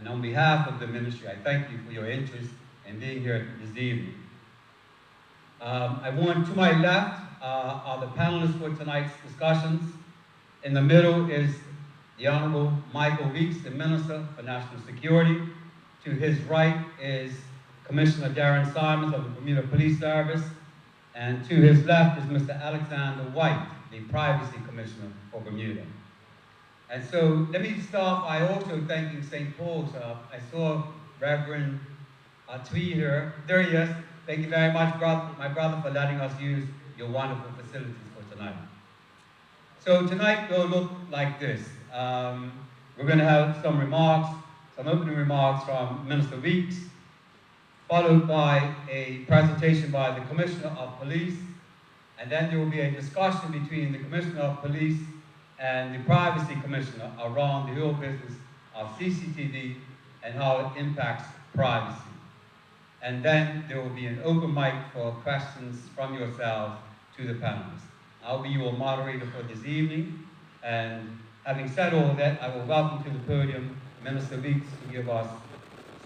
And on behalf of the ministry, I thank you for your interest in being here this evening. To my left are the panelists for tonight's discussions. In the middle is the Honorable Michael Weeks, the Minister for National Security. To his right is Commissioner Darren Simons of the Bermuda Police Service. And to his left is Mr. Alexander White, the Privacy Commissioner for Bermuda. And so let me start by also thanking St. Paul's. I saw Reverend Tweed here. There he is. Thank you very much, my brother, for letting us use your wonderful facilities for tonight. So tonight will look like this. We're going to have some opening remarks from Minister Weeks, followed by a presentation by the Commissioner of Police, and then there will be a discussion between the Commissioner of Police and the Privacy Commissioner around the whole business of CCTV and how it impacts privacy. And then there will be an open mic for questions from yourselves to the panelists. I'll be your moderator for this evening, and having said all that, I will welcome to the podium Minister Weeks to give us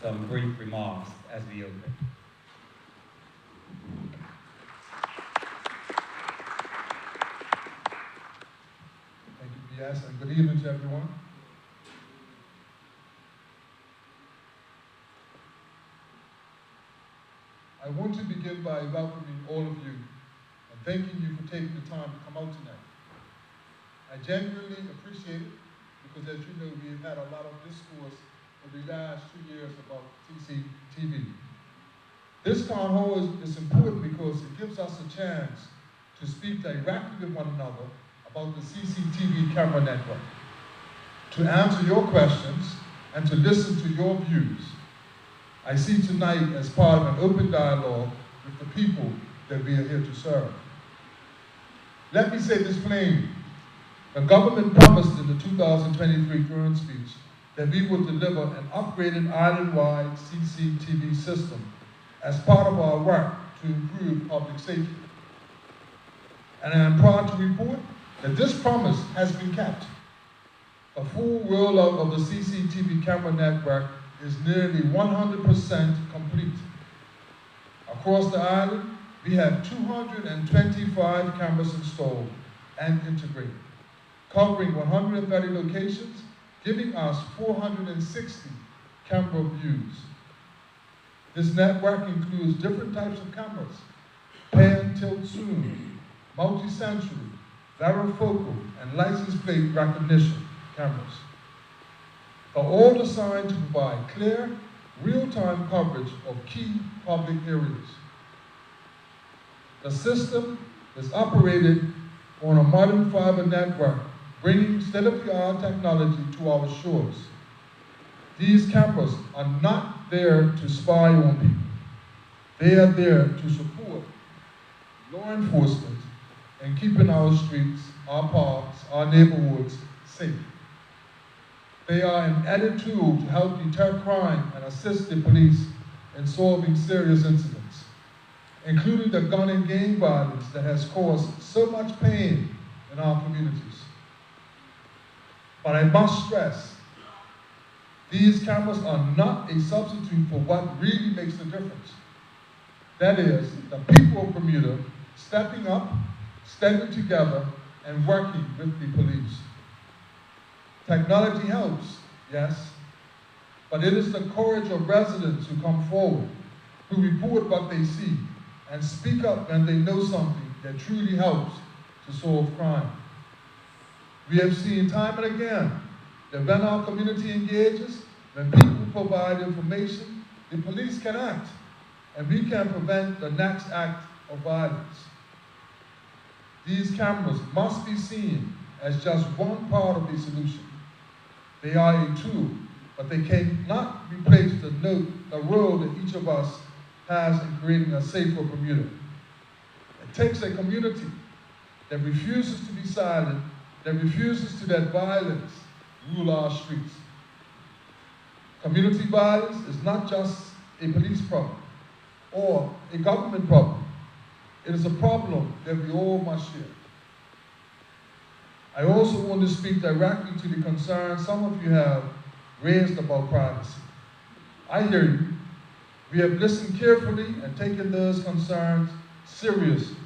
some brief remarks as we open. Thank you, B.S., and good evening to everyone. I want to begin by welcoming all of you and thanking you for taking the time to come out tonight. I genuinely appreciate it because, as you know, we've had a lot of discourse over the last 2 years about CCTV. This town hall is important because it gives us a chance to speak directly with one another about the CCTV camera network, to answer your questions and to listen to your views. I see tonight as part of an open dialogue with the people that we are here to serve. Let me say this plainly. The government promised in the 2023 Durham speech that we would deliver an upgraded island-wide CCTV system as part of our work to improve public safety. And I am proud to report that this promise has been kept. The full rollout of the CCTV camera network is nearly 100% complete. Across the island, we have 225 cameras installed and integrated, covering 130 locations, giving us 460 camera views. This network includes different types of cameras: pan, tilt, zoom, multi-sensory, varifocal, and license plate recognition cameras. Are all designed to provide clear, real-time coverage of key public areas. The system is operated on a modern fiber network, bringing state-of-the-art technology to our shores. These cameras are not there to spy on people. They are there to support law enforcement and keeping our streets, our parks, our neighborhoods safe. They are an added tool to help deter crime and assist the police in solving serious incidents, including the gun and gang violence that has caused so much pain in our communities. But I must stress, these cameras are not a substitute for what really makes the difference. That is, the people of Bermuda stepping up, standing together, and working with the police. Technology helps, yes, but it is the courage of residents who come forward, who report what they see, and speak up when they know something that truly helps to solve crime. We have seen time and again that when our community engages, when people provide information, the police can act, and we can prevent the next act of violence. These cameras must be seen as just one part of the solution. They are a tool, but they cannot replace the role that each of us has in creating a safer Bermuda. It takes a community that refuses to be silent, that refuses to let violence rule our streets. Community violence is not just a police problem or a government problem. It is a problem that we all must share. I also want to speak directly to the concerns some of you have raised about privacy. I hear you. We have listened carefully and taken those concerns seriously.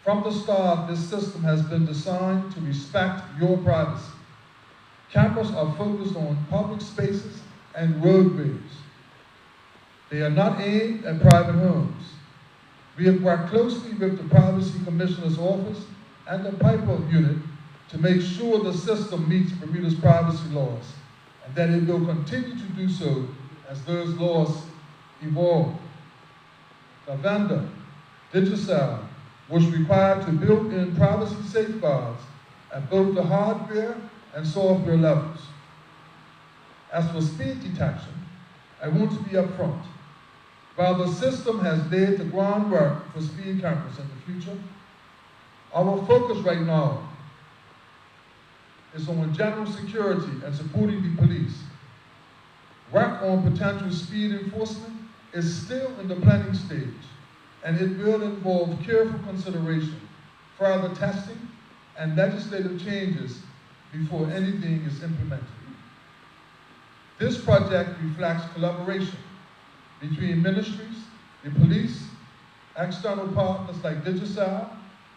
From the start, this system has been designed to respect your privacy. Cameras are focused on public spaces and roadways. They are not aimed at private homes. We have worked closely with the Privacy Commissioner's Office and the Piper Unit to make sure the system meets Bermuda's privacy laws, and that it will continue to do so as those laws evolve. The vendor, Digicel, was required to build in privacy safeguards at both the hardware and software levels. As for speed detection, I want to be upfront. While the system has laid the groundwork for speed cameras in the future, our focus right now is on general security and supporting the police. Work on potential speed enforcement is still in the planning stage, and it will involve careful consideration, further testing, and legislative changes before anything is implemented. This project reflects collaboration between ministries, the police, external partners like Digicel,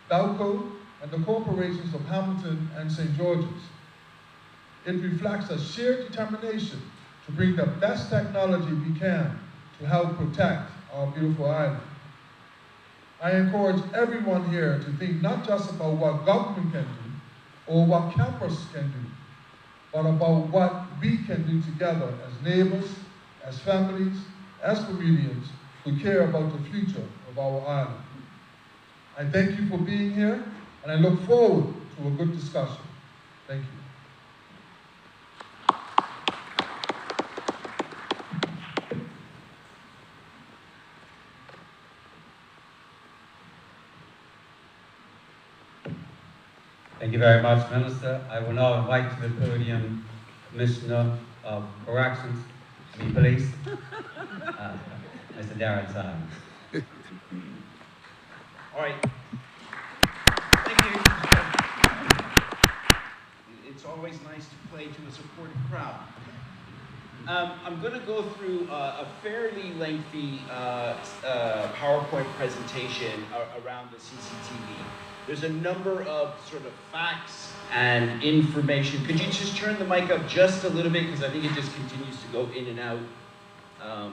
Balco, and the corporations of Hamilton and St. George's. It reflects a shared determination to bring the best technology we can to help protect our beautiful island. I encourage everyone here to think not just about what government can do or what campus can do, but about what we can do together as neighbors, as families, as Bermudians who care about the future of our island. I thank you for being here, and I look forward to a good discussion. Thank you. Thank you very much, Minister. I will now invite to the podium Commissioner of Corrections, Police, Mr. Darren Simons. All right. Thank you. It's always nice to play to a supportive crowd. I'm going to go through a fairly lengthy PowerPoint presentation around the CCTV. There's a number of sort of facts and information. Could you just turn the mic up just a little bit, because I think it just continues to go in and out. I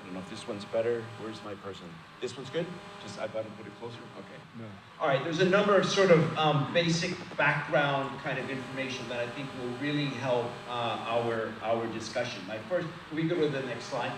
don't know if this one's better. Where's my person? This one's good? Just I've got to put it closer? Okay. No. All right, there's a number of sort of basic background kind of information that I think will really help our discussion. My first, can we go to the next slide?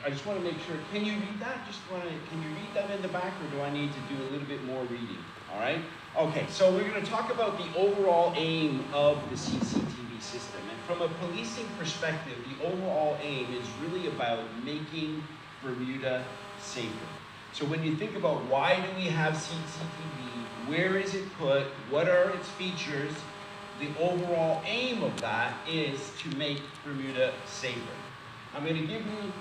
I just want to make sure, can you read that? Can you read them in the back, or do I need to do a little bit more reading? All right? Okay, so we're going to talk about the overall aim of the CCTV system. And from a policing perspective, the overall aim is really about making Bermuda safer. So when you think about why do we have CCTV, where is it put, what are its features, the overall aim of that is to make Bermuda safer. I'm going to give you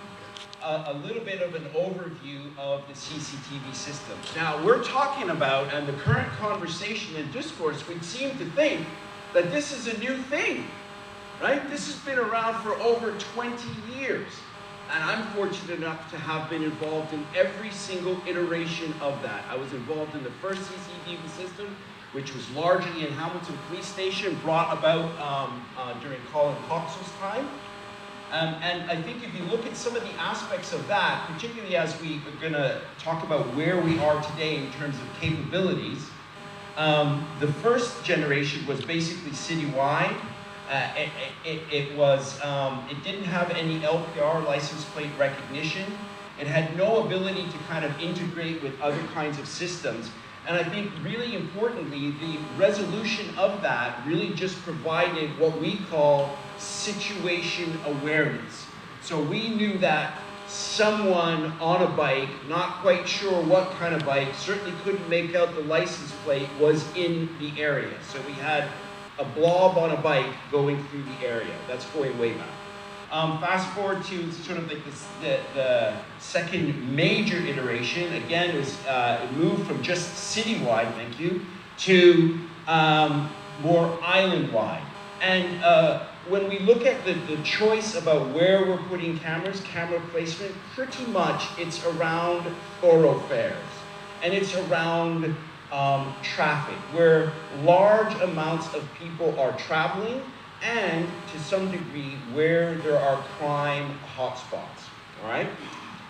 a little bit of an overview of the CCTV system. Now, we're talking about, and the current conversation and discourse would seem to think that this is a new thing, right? This has been around for over 20 years. And I'm fortunate enough to have been involved in every single iteration of that. I was involved in the first CCTV system, which was largely in Hamilton Police Station, brought about during Colin Coxell's time. And I think if you look at some of the aspects of that, particularly as we are going to talk about where we are today in terms of capabilities, the first generation was basically citywide. It didn't have any LPR, license plate recognition. It had no ability to kind of integrate with other kinds of systems. And I think really importantly, the resolution of that really just provided what we call situation awareness. So we knew that someone on a bike, not quite sure what kind of bike, certainly couldn't make out the license plate, was in the area. So we had a blob on a bike going through the area. That's going way back. Fast forward to sort of like the second major iteration. Again, it moved from just citywide, thank you, to more island-wide. And when we look at the choice about where we're putting cameras, camera placement, pretty much it's around thoroughfares. And it's around traffic, where large amounts of people are traveling, and to some degree where there are crime hotspots, all right?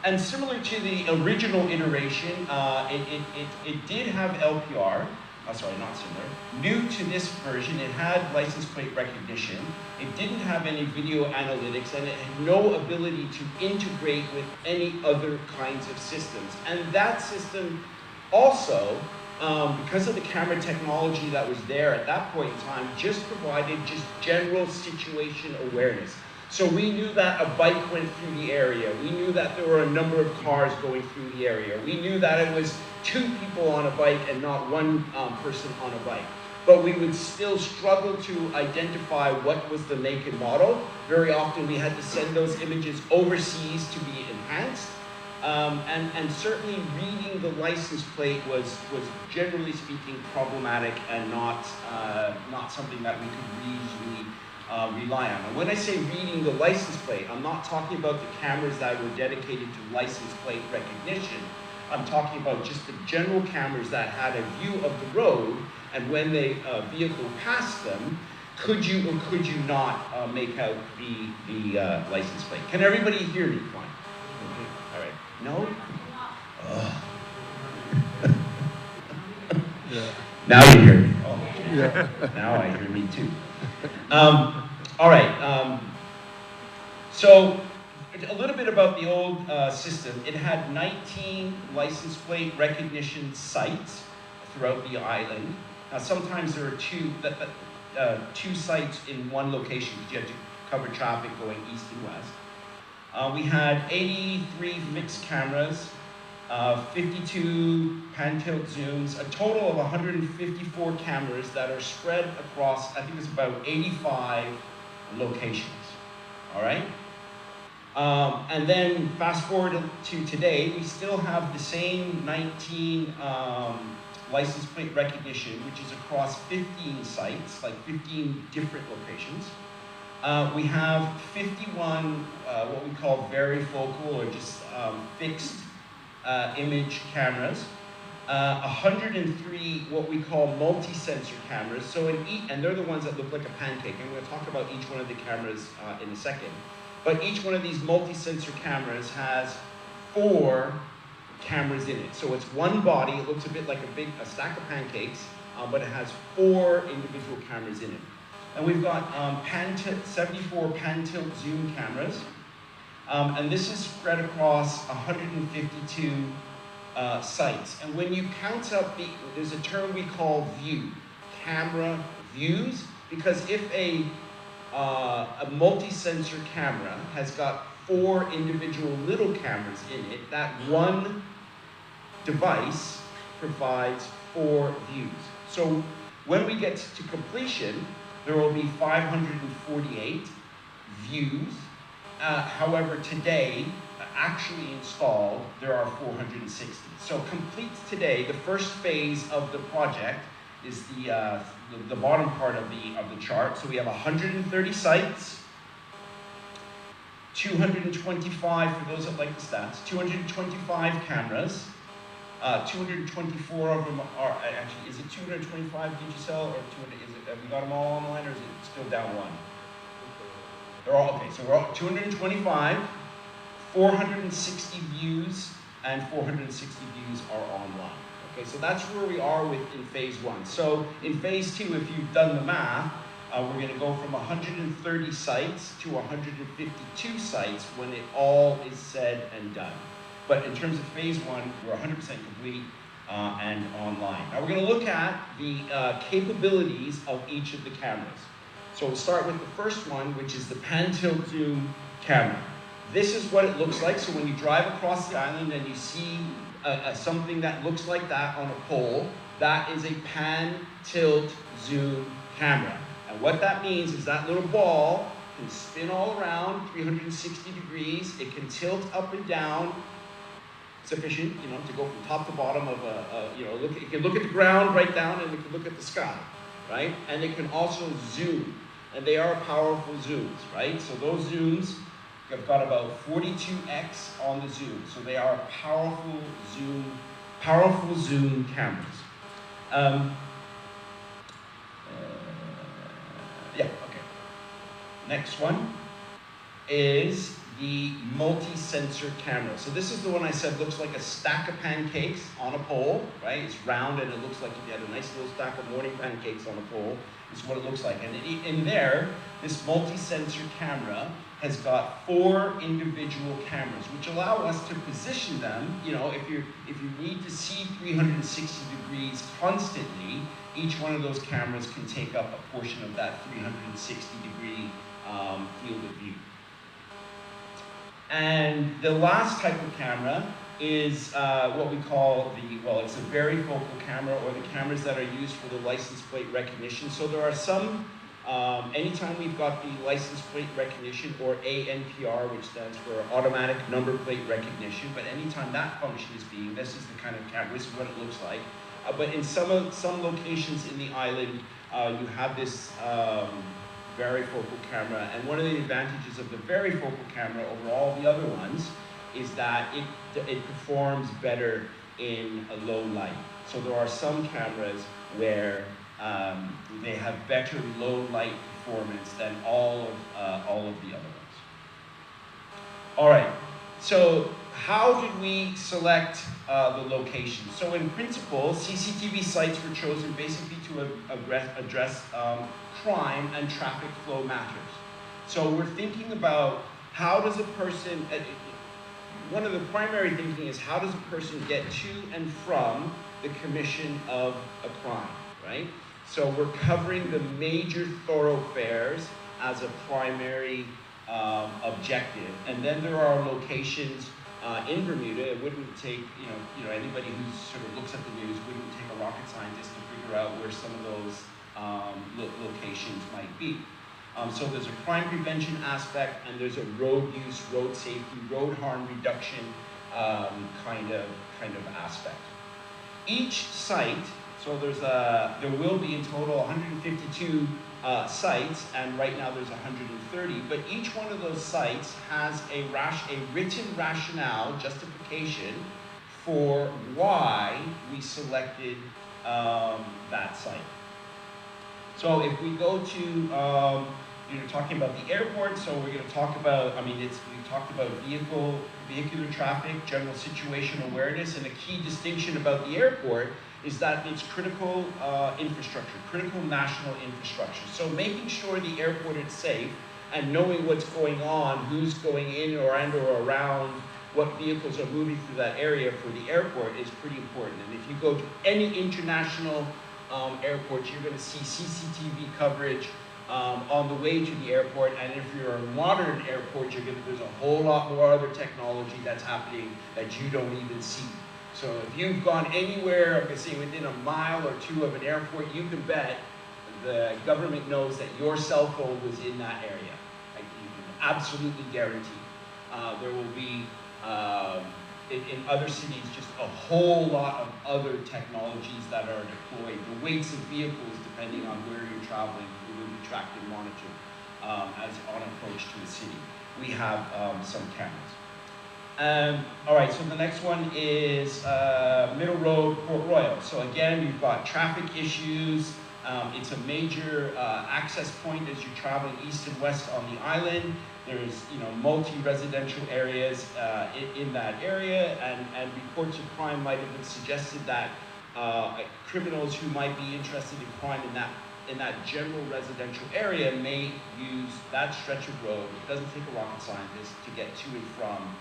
And similar to the original iteration, it did have LPR. Sorry, not similar. New to this version, it had license plate recognition. It didn't have any video analytics, and it had no ability to integrate with any other kinds of systems. And that system also, because of the camera technology that was there at that point in time, just provided just general situation awareness. So we knew that a bike went through the area. We knew that there were a number of cars going through the area. We knew that it was 2 people on a bike and not one person on a bike. But we would still struggle to identify what was the make and model. Very often we had to send those images overseas to be enhanced. And certainly reading the license plate was generally speaking problematic and not something that we could reasonably rely on. And when I say reading the license plate, I'm not talking about the cameras that were dedicated to license plate recognition. I'm talking about just the general cameras that had a view of the road, and when the vehicle passed them, could you or could you not make out the license plate? Can everybody hear me fine? All right. No? Yeah. Now you hear me. Oh. Yeah. Now I hear me too. All right. So a little bit about the old system. It had 19 license plate recognition sites throughout the island. Now sometimes there are two sites in one location because you had to cover traffic going east and west. We had 83 fixed cameras, 52 pan-tilt zooms, a total of 154 cameras that are spread across, I think it's about 85 locations, all right? And then fast forward to today, we still have the same 19 license plate recognition, which is across 15 sites, like 15 different locations. We have 51 what we call varifocal or just fixed image cameras, 103 what we call multi-sensor cameras. So and they're the ones that look like a pancake. I'm going to talk about each one of the cameras in a second. But each one of these multi-sensor cameras has 4 cameras in it. So it's one body. It looks a bit like a stack of pancakes, but it has 4 individual cameras in it. And we've got 74 pan-tilt zoom cameras. And this is spread across 152 sites. And when you count up there's a term we call view, camera views, because if a multi-sensor camera has got 4 individual little cameras in it, that one device provides 4 views. So when we get to completion, there will be 548 views. However, today, actually installed, there are 460. So complete today, the first phase of the project is the bottom part of the chart. So we have 130 sites, 225, for those that like the stats, 225 cameras, 224 of them are, actually, is it 225 Digicel, or 200, have we got them all online, or is it still down one? They're all, okay, so we're all 225, 460 views, and 460 views are online. Okay, so that's where we are in phase 1. So in phase 2, if you've done the math, we're going to go from 130 sites to 152 sites when it all is said and done. But in terms of phase 1, we're 100% complete and online. Now we're going to look at the capabilities of each of the cameras. So we'll start with the first one, which is the pan-tilt zoom camera. This is what it looks like. So when you drive across the island and you see something that looks like that on a pole, that is a pan-tilt zoom camera. And what that means is that little ball can spin all around 360 degrees. It can tilt up and down sufficient, to go from top to bottom of it can look at the ground right down, and it can look at the sky, right? And it can also zoom. and they are powerful zooms, right? So those zooms have got about 42x on the zoom, so they are powerful zoom cameras. Yeah, okay. Next one is the multi-sensor camera. So this is the one I said looks like a stack of pancakes on a pole, right? It's round and it looks like if you had a nice little stack of morning pancakes on a pole. Is what it looks like. And in there, this multi-sensor camera has got 4 individual cameras, which allow us to position them. You know, if you need to see 360 degrees constantly, each one of those cameras can take up a portion of that 360 degree field of view. And the last type of camera is what we call it's a varifocal camera, or the cameras that are used for the license plate recognition. So there are some, anytime we've got the license plate recognition, or ANPR, which stands for automatic number plate recognition, but anytime that function is being, this is the kind of camera, this is what it looks like. But in some locations in the island, you have this varifocal camera, and one of the advantages of the varifocal camera over all the other ones is that it performs better in a low light. So there are some cameras where they have better low light performance than all of the other ones. All right, so how did we select the location? So in principle, CCTV sites were chosen basically to address crime and traffic flow matters. So we're thinking about how does a person, one of the primary thinking is how does a person get to and from the commission of a crime, right? So we're covering the major thoroughfares as a primary objective. And then there are locations in Bermuda. It wouldn't take, anybody who sort of looks at the news wouldn't take a rocket scientist to figure out where some of those locations might be. So there's a crime prevention aspect, and there's a road use, road safety, road harm reduction kind of aspect. Each site, so there will be in total 152 sites, and right now there's 130, but each one of those sites has a written rationale, justification for why we selected that site. So if we go to, talking about the airport, so we're going to talk about, we talked about vehicular traffic, general situation awareness, and a key distinction about the airport is that it's critical infrastructure, critical national infrastructure. So making sure the airport is safe and knowing what's going on, who's going in or around, what vehicles are moving through that area for the airport is pretty important. And if you go to any international airport, you're going to see CCTV coverage on the way to the airport. And if you're a modern airport, there's a whole lot more other technology that's happening that you don't even see. So if you've gone anywhere, I'm going to say within a mile or two of an airport, you can bet the government knows that your cell phone was in that area. Like, you can absolutely guarantee. There will be, in other cities, just a whole lot of other technologies that are deployed. The weights of vehicles, depending on where you're traveling, will be tracked and monitored as on approach to the city. We have some cameras. All right, so the next one is Middle Road, Port Royal. So again, you've got traffic issues. It's a major access point as you're traveling east and west on the island. There's multi-residential areas in that area, and reports of crime might have been suggested that criminals who might be interested in crime in that general residential area may use that stretch of road. It doesn't take a rocket scientist to get to and from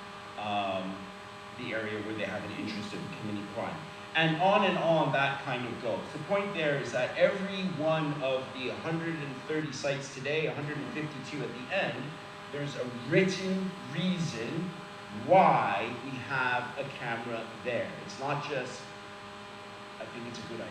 the area where they have an interest in committing crime. And on that kind of goes. The point there is that every one of the 130 sites today, 152 at the end, there's a written reason why we have a camera there. It's not just, I think it's a good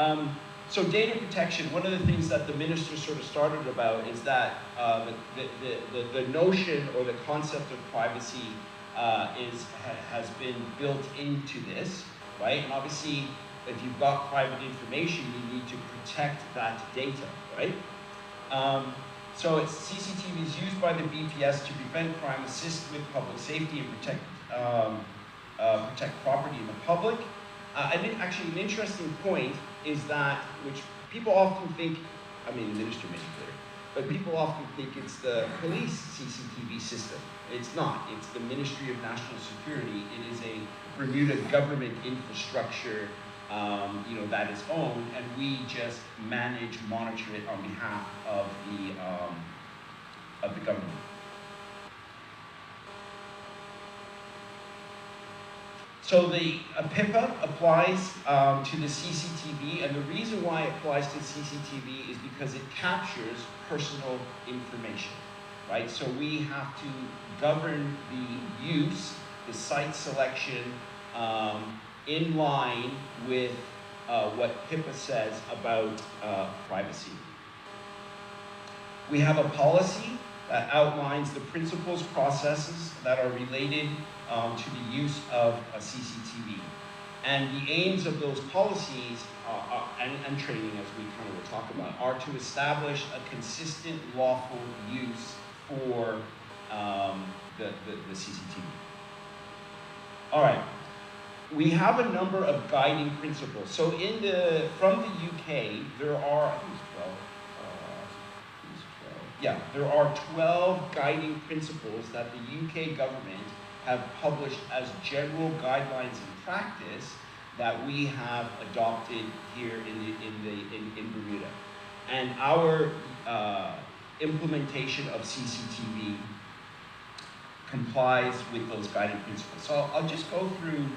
idea. So data protection, one of the things that the minister sort of started about is that the notion or the concept of privacy has been built into this, right? And obviously, if you've got private information, you need to protect that data, right? So CCTV is used by the BPS to prevent crime, assist with public safety, and protect property in the public. Actually, an interesting point is that, which people often think, I mean, the minister made it clear, but people often think it's the police CCTV system. It's not. It's the Ministry of National Security. It is a Bermuda government infrastructure, that is owned, and we just monitor it on behalf of the government. So the PIPA applies to the CCTV, and the reason why it applies to CCTV is because it captures personal information, right? So we have to govern the use, the site selection, in line with what PIPA says about privacy. We have a policy that outlines the principles, processes that are related to the use of a CCTV. And the aims of those policies and training, as we kind of will talk about, are to establish a consistent, lawful use for the CCTV. All right. We have a number of guiding principles. So from the UK, there are, I think it's 12. Yeah, there are 12 guiding principles that the UK government have published as general guidelines in practice that we have adopted here in Bermuda. And our implementation of CCTV complies with those guiding principles. So I'll just go through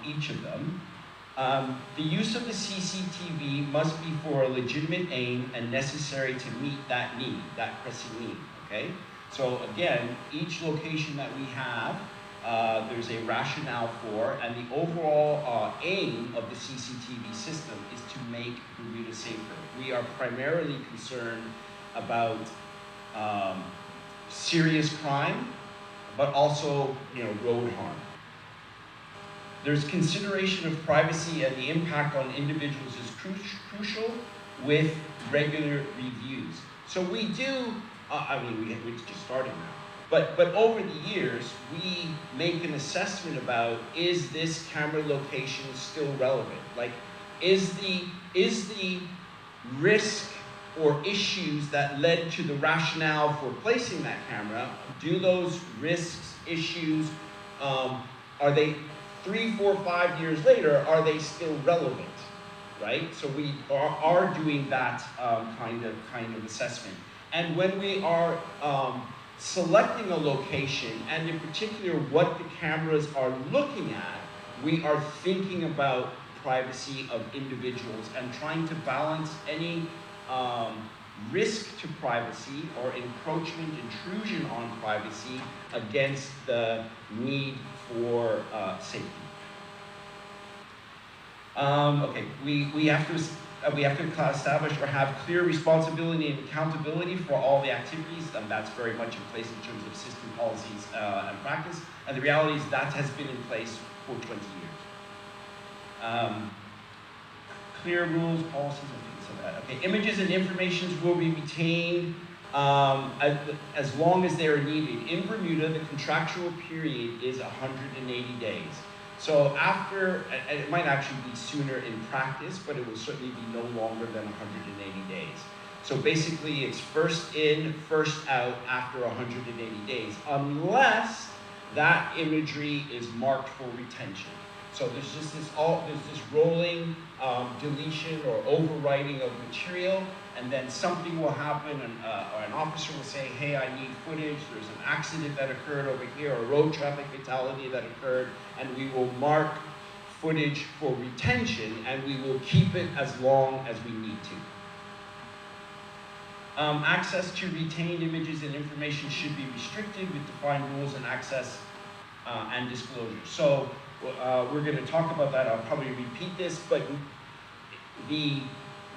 each of them. The use of the CCTV must be for a legitimate aim and necessary to meet that need, that pressing need, okay? So again, each location that we have, there's a rationale for, and the overall aim of the CCTV system is to make Bermuda safer. We are primarily concerned about serious crime, but also, road harm. There's consideration of privacy and the impact on individuals is crucial with regular reviews. So we do, we're just starting now, but over the years, we make an assessment about, is this camera location still relevant? Like, is the risk or issues that led to the rationale for placing that camera, do those risks, issues, are they 3, 4, 5 years later, are they still relevant, right? So we are doing that kind of assessment. And when we are selecting a location, and in particular what the cameras are looking at, we are thinking about privacy of individuals and trying to balance any risk to privacy or encroachment, intrusion on privacy against the need for safety. Okay, we have to establish or have clear responsibility and accountability for all the activities, and that's very much in place in terms of system policies and practice. And the reality is that has been in place for 20 years. Clear rules, policies, and things like that. Okay, images and informations will be retained as long as they are needed. In Bermuda, the contractual period is 180 days. So after, and it might actually be sooner in practice, but it will certainly be no longer than 180 days. So basically, it's first in, first out after 180 days, unless that imagery is marked for retention. So there's just this rolling deletion or overwriting of material, and then something will happen, or an officer will say, hey, I need footage, there's an accident that occurred over here, a road traffic fatality that occurred, and we will mark footage for retention, and we will keep it as long as we need to. Access to retained images and information should be restricted with defined rules and access and disclosure. So we're going to talk about that. I'll probably repeat this, but the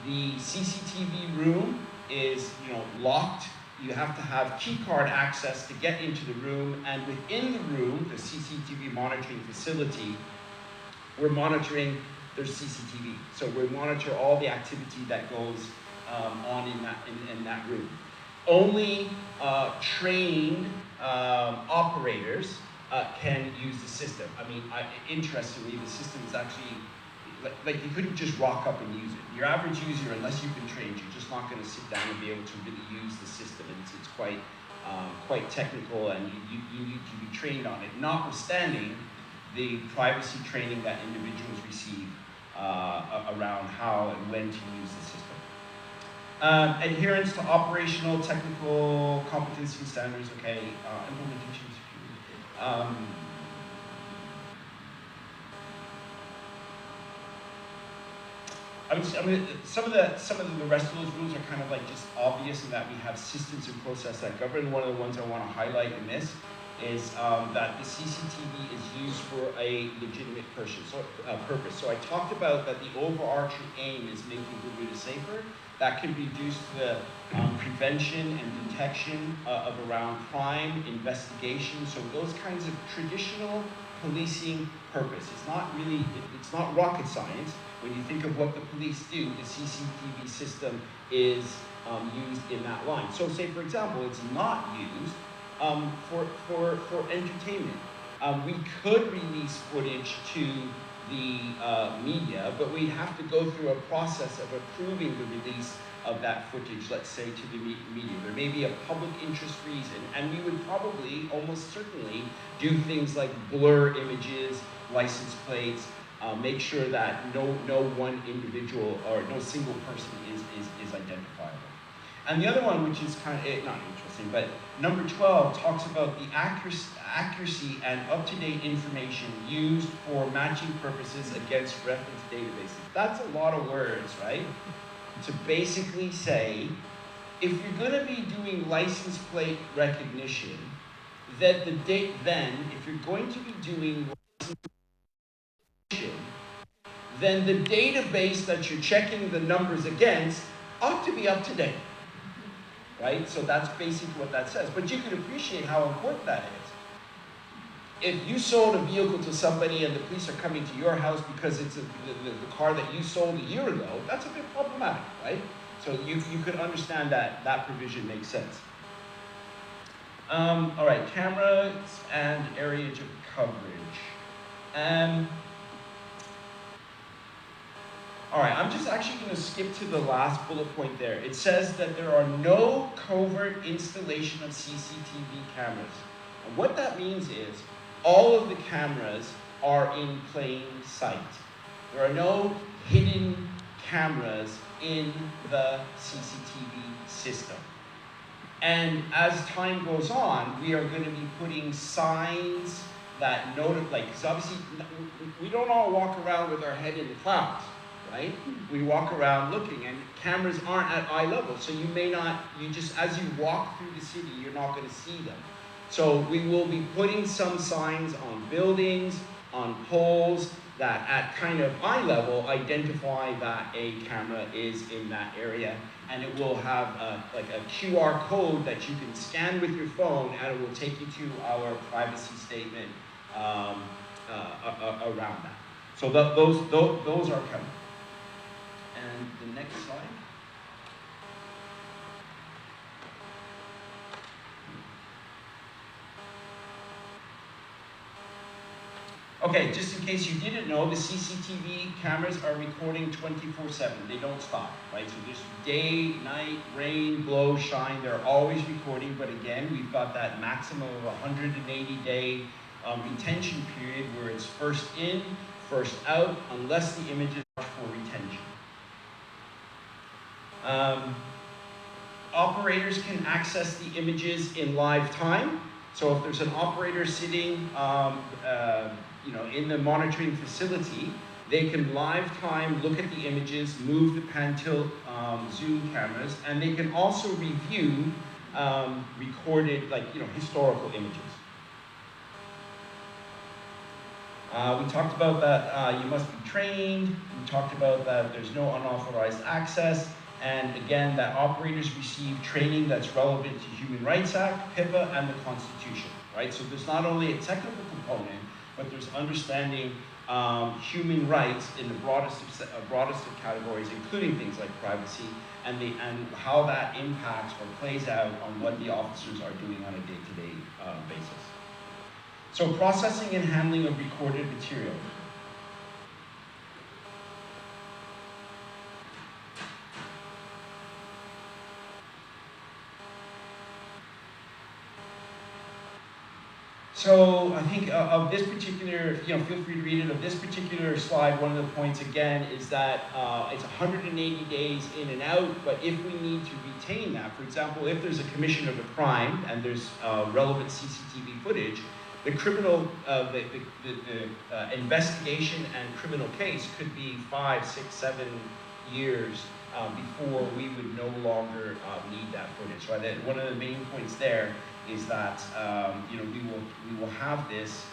CCTV room is locked. You have to have key card access to get into the room, and within the room, the CCTV monitoring facility, we're monitoring their CCTV. So we monitor all the activity that goes on in that room. Only trained operators can use the system. I mean, interestingly, the system is actually, like you couldn't just rock up and use it. Your average user, unless you've been trained, you're just not going to sit down and be able to really use the system. And it's quite technical, and you need to be trained on it, notwithstanding the privacy training that individuals receive around how and when to use the system. Adherence to operational, technical competency standards, okay, implementation security. Some of the rest of those rules are kind of like just obvious in that we have systems and process that govern. One of the ones I want to highlight in this is that the CCTV is used for a legitimate purpose. So I talked about that the overarching aim is making Bermuda safer. That can be reduced to the prevention and detection of around crime, investigation. So those kinds of traditional policing purpose. It's not rocket science. When you think of what the police do, the CCTV system is used in that line. So say, for example, it's not used for entertainment. We could release footage to the media, but we'd have to go through a process of approving the release of that footage, let's say, to the media. There may be a public interest reason, and we would probably, almost certainly, do things like blur images, license plates, make sure that no one individual or no single person is identifiable. And the other one, which is kind of not interesting, but number 12 talks about the accuracy and up-to-date information used for matching purposes against reference databases. That's a lot of words, right? To basically say, if you're going to be doing license plate recognition, that if you're going to be doing then the database that you're checking the numbers against ought to be up to date, right? So that's basically what that says. But you can appreciate how important that is. If you sold a vehicle to somebody and the police are coming to your house because it's the car that you sold a year ago, that's a bit problematic, right? So you could understand that provision makes sense. All right, cameras and areas of coverage. All right, I'm just actually going to skip to the last bullet point there. It says that there are no covert installation of CCTV cameras. And what that means is all of the cameras are in plain sight. There are no hidden cameras in the CCTV system. And as time goes on, we are going to be putting signs that because obviously we don't all walk around with our head in the clouds. Right? We walk around looking, and cameras aren't at eye level, so as you walk through the city, you're not going to see them. So we will be putting some signs on buildings, on poles, that at kind of eye level identify that a camera is in that area, and it will have a QR code that you can scan with your phone, and it will take you to our privacy statement around that. So those are coming. And the next slide. Okay, just in case you didn't know, the CCTV cameras are recording 24/7. They don't stop, right? So there's day, night, rain, blow, shine. They're always recording, but again, we've got that maximum of 180-day retention period where it's first in, first out, unless the image is for retention. Operators can access the images in live time. So if there's an operator sitting, in the monitoring facility, they can live time look at the images, move the pan tilt zoom cameras, and they can also review recorded, historical images. We talked about that you must be trained. We talked about that there's no unauthorized access. And again, that operators receive training that's relevant to Human Rights Act, HIPAA, and the Constitution, right? So there's not only a technical component, but there's understanding human rights in the broadest of categories, including things like privacy, and how that impacts or plays out on what the officers are doing on a day-to-day basis. So processing and handling of recorded material. So I think of this particular, feel free to read it, of this particular slide, one of the points again is that it's 180 days in and out, but if we need to retain that, for example, if there's a commission of a crime and there's relevant CCTV footage, the criminal, the investigation and criminal case could be 5, 6, 7 years before we would no longer need that footage. So one of the main points there is that we will have this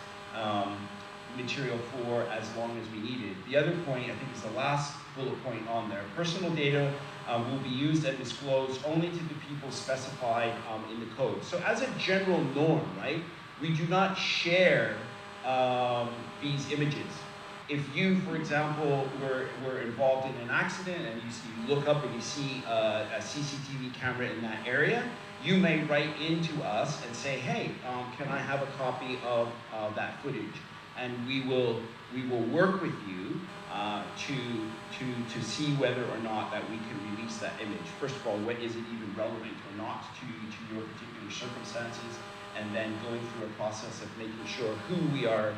material for as long as we need it. The other point, I think, is the last bullet point on there. Personal data will be used and disclosed only to the people specified in the code. So as a general norm, right, we do not share these images. If you, for example, were involved in an accident and you look up and you see a CCTV camera in that area, you may write into us and say, hey, can I have a copy of that footage? And we will work with you to see whether or not that we can release that image. First of all, is it even relevant or not to your particular circumstances? And then going through a process of making sure who we are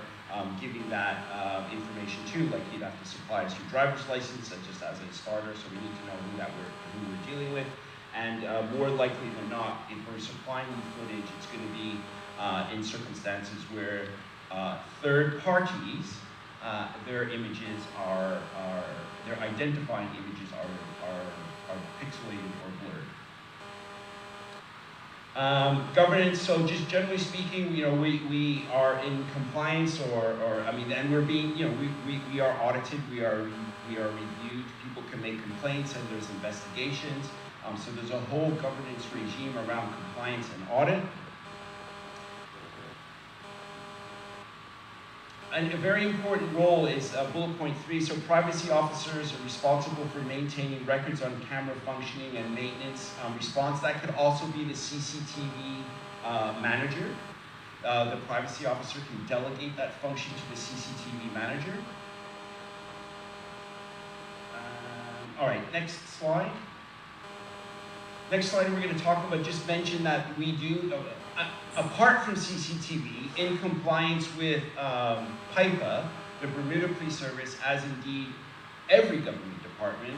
giving that information to, like you'd have to supply us your driver's license just as a starter, so we need to know who we're dealing with. And more likely than not, if we're supplying the footage, it's going to be in circumstances where third parties, their images their identifying images are pixelated or blurred. Governance, so just generally speaking, we are in compliance and we're being, we are audited, we are reviewed, people can make complaints and there's investigations. So there's a whole governance regime around compliance and audit. And a very important role is bullet point 3. So privacy officers are responsible for maintaining records on camera functioning and maintenance response. That could also be the CCTV manager. The privacy officer can delegate that function to the CCTV manager. All right, next slide. Next slide, we're going to talk about, just mention that we do, apart from CCTV, in compliance with PIPA, the Bermuda Police Service, as indeed every government department,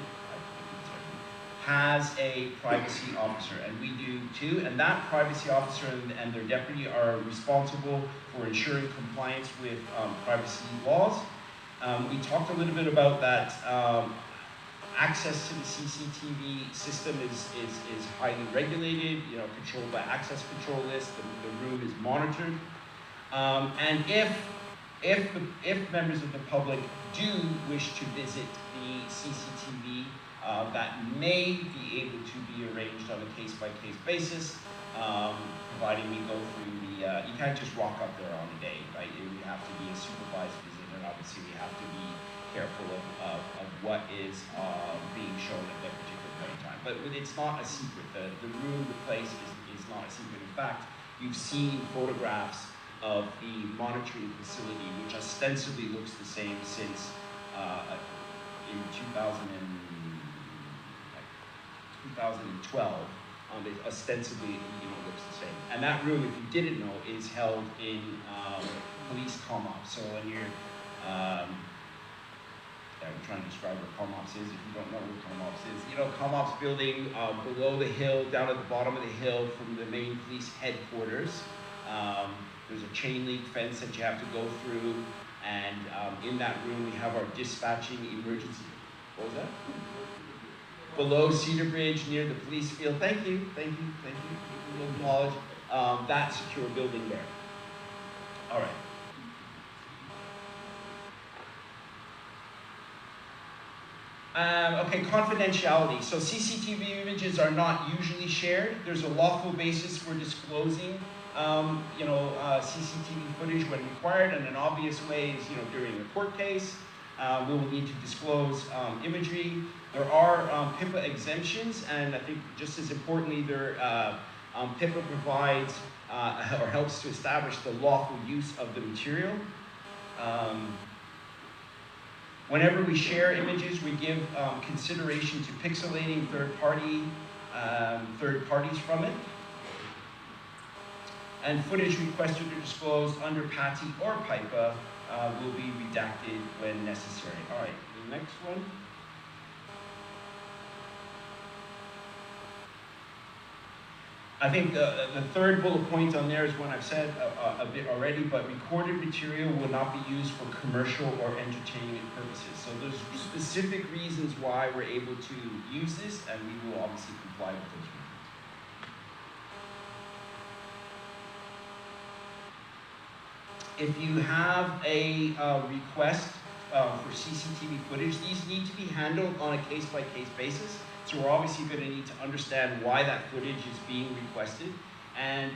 has a privacy officer, and we do too, and that privacy officer and their deputy are responsible for ensuring compliance with privacy laws. We talked a little bit about that. Access to the CCTV system is highly regulated, controlled by access control lists. The room is monitored, and if members of the public do wish to visit the CCTV, that may be able to be arranged on a case-by-case basis, providing we go through the. You can't just walk up there on a day, right? It would have to be a supervised visit, and obviously we have to be careful of what is being shown at that particular point in time. But it's not a secret. The room, the place is not a secret. In fact, you've seen photographs of the monitoring facility, which ostensibly looks the same since in 2012. It ostensibly looks the same. And that room, if you didn't know, is held in police comm-ops. So when you're I'm trying to describe what comm-ops is. If you don't know what comm-ops is, comm-ops building below the hill, down at the bottom of the hill from the main police headquarters. There's a chain link fence that you have to go through, and in that room we have our dispatching emergency. What was that? Below Cedar Bridge, near the police field. Thank you. We'll acknowledge that secure building there. All right. Okay, confidentiality. So CCTV images are not usually shared. There's a lawful basis for disclosing CCTV footage when required, and an obvious way is, during a court case, we will need to disclose imagery. There are PIPA exemptions, and I think just as importantly, PIPA provides or helps to establish the lawful use of the material. Whenever we share images, we give consideration to pixelating third parties from it. And footage requested or disclosed under PATI or PIPA will be redacted when necessary. All right, the next one. I think the third bullet point on there is one I've said a bit already, but recorded material will not be used for commercial or entertainment purposes. So there's specific reasons why we're able to use this, and we will obviously comply with those reasons. If you have a request for CCTV footage, these need to be handled on a case-by-case basis. So we're obviously going to need to understand why that footage is being requested, and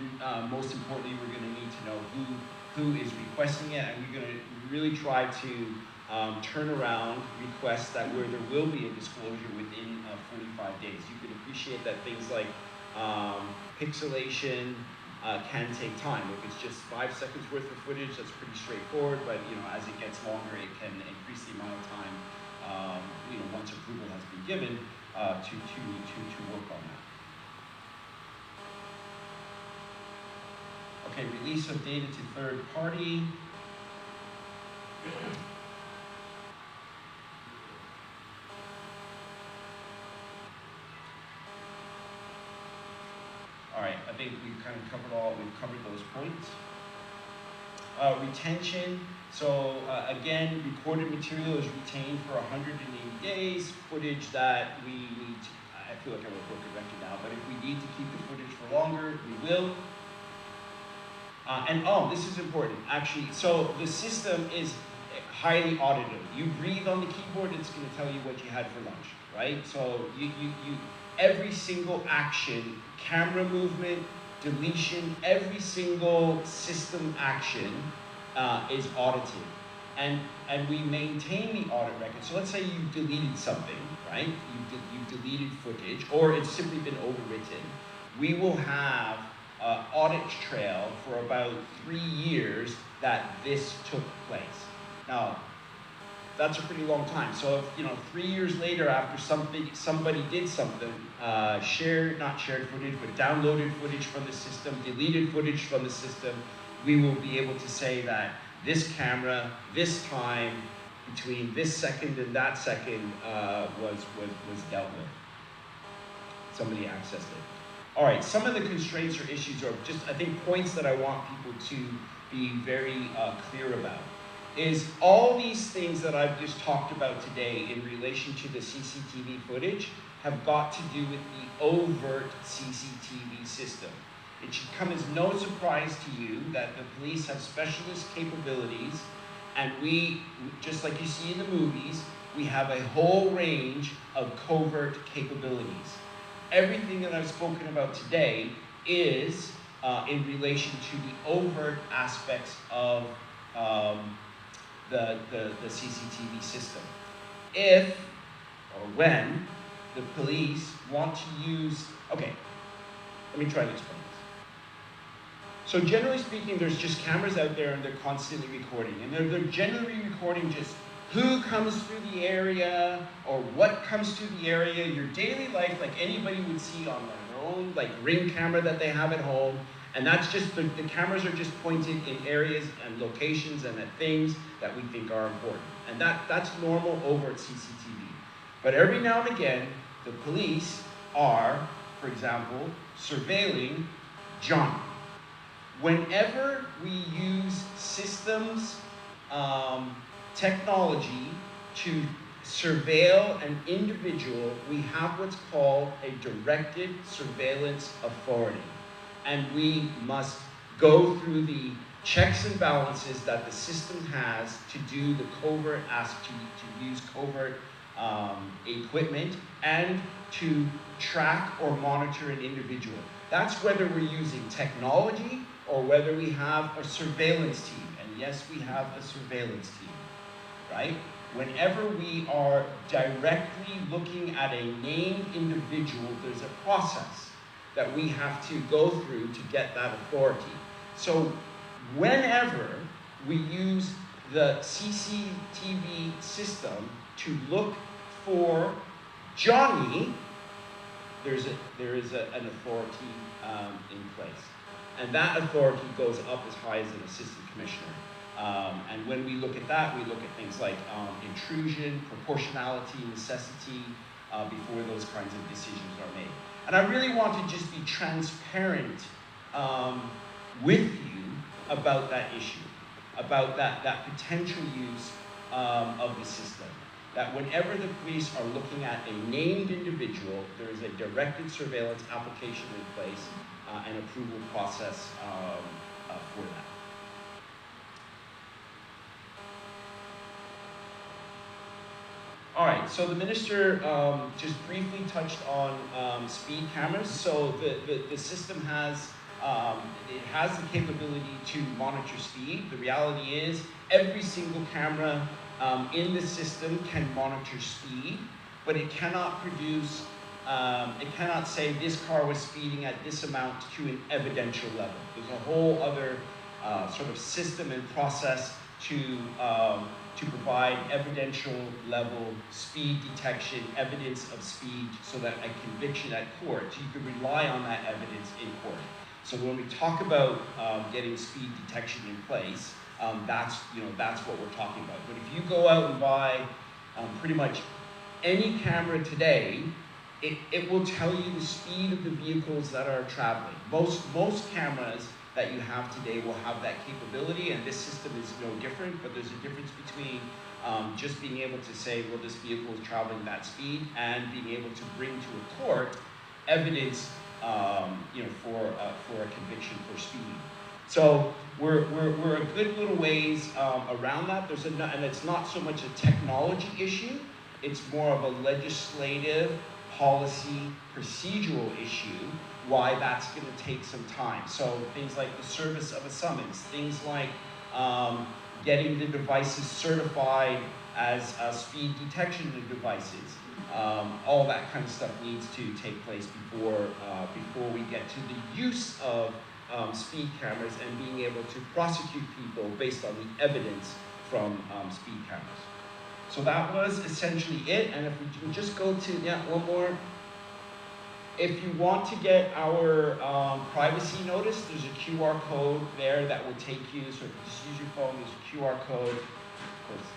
most importantly, we're going to need to know who is requesting it, and we're going to really try to turn around requests where there will be a disclosure within 45 days. You can appreciate that things like pixelation can take time. If it's just 5 seconds worth of footage, that's pretty straightforward, but as it gets longer, it can increase the amount of time once approval has been given to work on that. Okay, release of data to third party. All right, I think we've kind of covered those points. Retention. So again, recorded material is retained for 180 days. Footage that we need to, I feel like I'm a broken record now, but if we need to keep the footage for longer, we will. This is important, actually. So the system is highly audited. You breathe on the keyboard, it's going to tell you what you had for lunch, right? So every single action, camera movement, deletion, every single system action is audited, and we maintain the audit record. So let's say you've deleted something, right? You've deleted footage, or it's simply been overwritten. We will have an audit trail for about 3 years that this took place. Now, that's a pretty long time. So if 3 years later, after somebody did something, not shared footage, but downloaded footage from the system, deleted footage from the system, we will be able to say that this camera, this time, between this second and that second, was dealt with. Somebody accessed it. All right, some of the constraints or issues are just, I think, points that I want people to be very clear about. Is all these things that I've just talked about today in relation to the CCTV footage have got to do with the overt CCTV system. It should come as no surprise to you that the police have specialist capabilities, and we, just like you see in the movies, we have a whole range of covert capabilities. Everything that I've spoken about today is in relation to the overt aspects of the CCTV system. If or when the police want to use, okay, let me try to explain this. So generally speaking, there's just cameras out there and they're constantly recording. And they're generally recording just who comes through the area or what comes through the area, your daily life like anybody would see on their own like Ring camera that they have at home. And that's just, the cameras are just pointed in areas and locations and at things that we think are important. And that's normal over at CCTV. But every now and again, the police are, for example, surveilling Johnny. Whenever we use systems, technology to surveil an individual, we have what's called a directed surveillance authority. And we must go through the checks and balances that the system has to do the covert to use covert equipment and to track or monitor an individual. That's whether we're using technology or whether we have a surveillance team, and yes, we have a surveillance team, right? Whenever we are directly looking at a named individual, there's a process that we have to go through to get that authority. So whenever we use the CCTV system to look for Johnny, there is an authority in place. And that authority goes up as high as an assistant commissioner. And when we look at that, we look at things like intrusion, proportionality, necessity, before those kinds of decisions are made. And I really want to just be transparent with you about that issue, about that potential use of the system. That whenever the police are looking at a named individual, there is a directed surveillance application in place and approval process for that. All right, so the minister just briefly touched on speed cameras. So the system has the capability to monitor speed. The reality is every single camera in the system can monitor speed, but it cannot produce, it cannot say this car was speeding at this amount to an evidential level. There's a whole other sort of system and process to provide evidential level speed detection, evidence of speed, so that a conviction at court, you can rely on that evidence in court. So when we talk about getting speed detection in place, that's what we're talking about. But if you go out and buy pretty much any camera today, it will tell you the speed of the vehicles that are traveling. Most cameras that you have today will have that capability, and this system is no different, but there's a difference between just being able to say, well, this vehicle is traveling that speed, and being able to bring to a court evidence for a conviction for speeding. So we're a good little ways around that. And it's not so much a technology issue, it's more of a legislative, policy, procedural issue, why that's going to take some time. So things like the service of a summons, things like getting the devices certified as speed detection devices. All that kind of stuff needs to take place before we get to the use of speed cameras and being able to prosecute people based on the evidence from speed cameras. So that was essentially it. And if we can just go to, one more. If you want to get our privacy notice, there's a QR code there that will take you, so if you just use your phone, there's a QR code. Of course,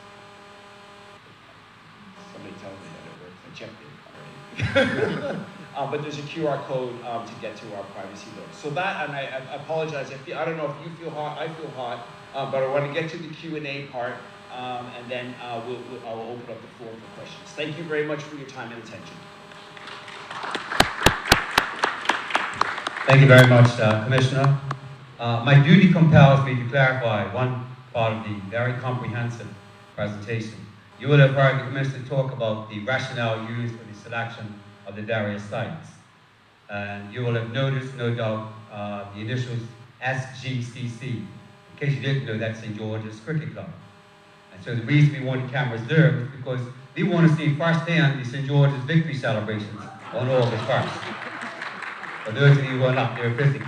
somebody tells me that it works. I checked it already. But there's a QR code to get to our privacy notice. So that, and I apologize, I don't know if you feel hot, I feel hot, but I want to get to the Q&A part, and then I'll open up the floor for questions. Thank you very much for your time and attention. Thank you very much, Commissioner. My duty compels me to clarify one part of the very comprehensive presentation. You will have heard the Commissioner talk about the rationale used for the selection of the various sites. And you will have noticed, no doubt, the initials SGCC. In case you didn't know, that's St. George's Cricket Club. And so the reason we wanted cameras there was because we want to see firsthand the St. George's victory celebrations on August 1st. For those of you who are not there physically.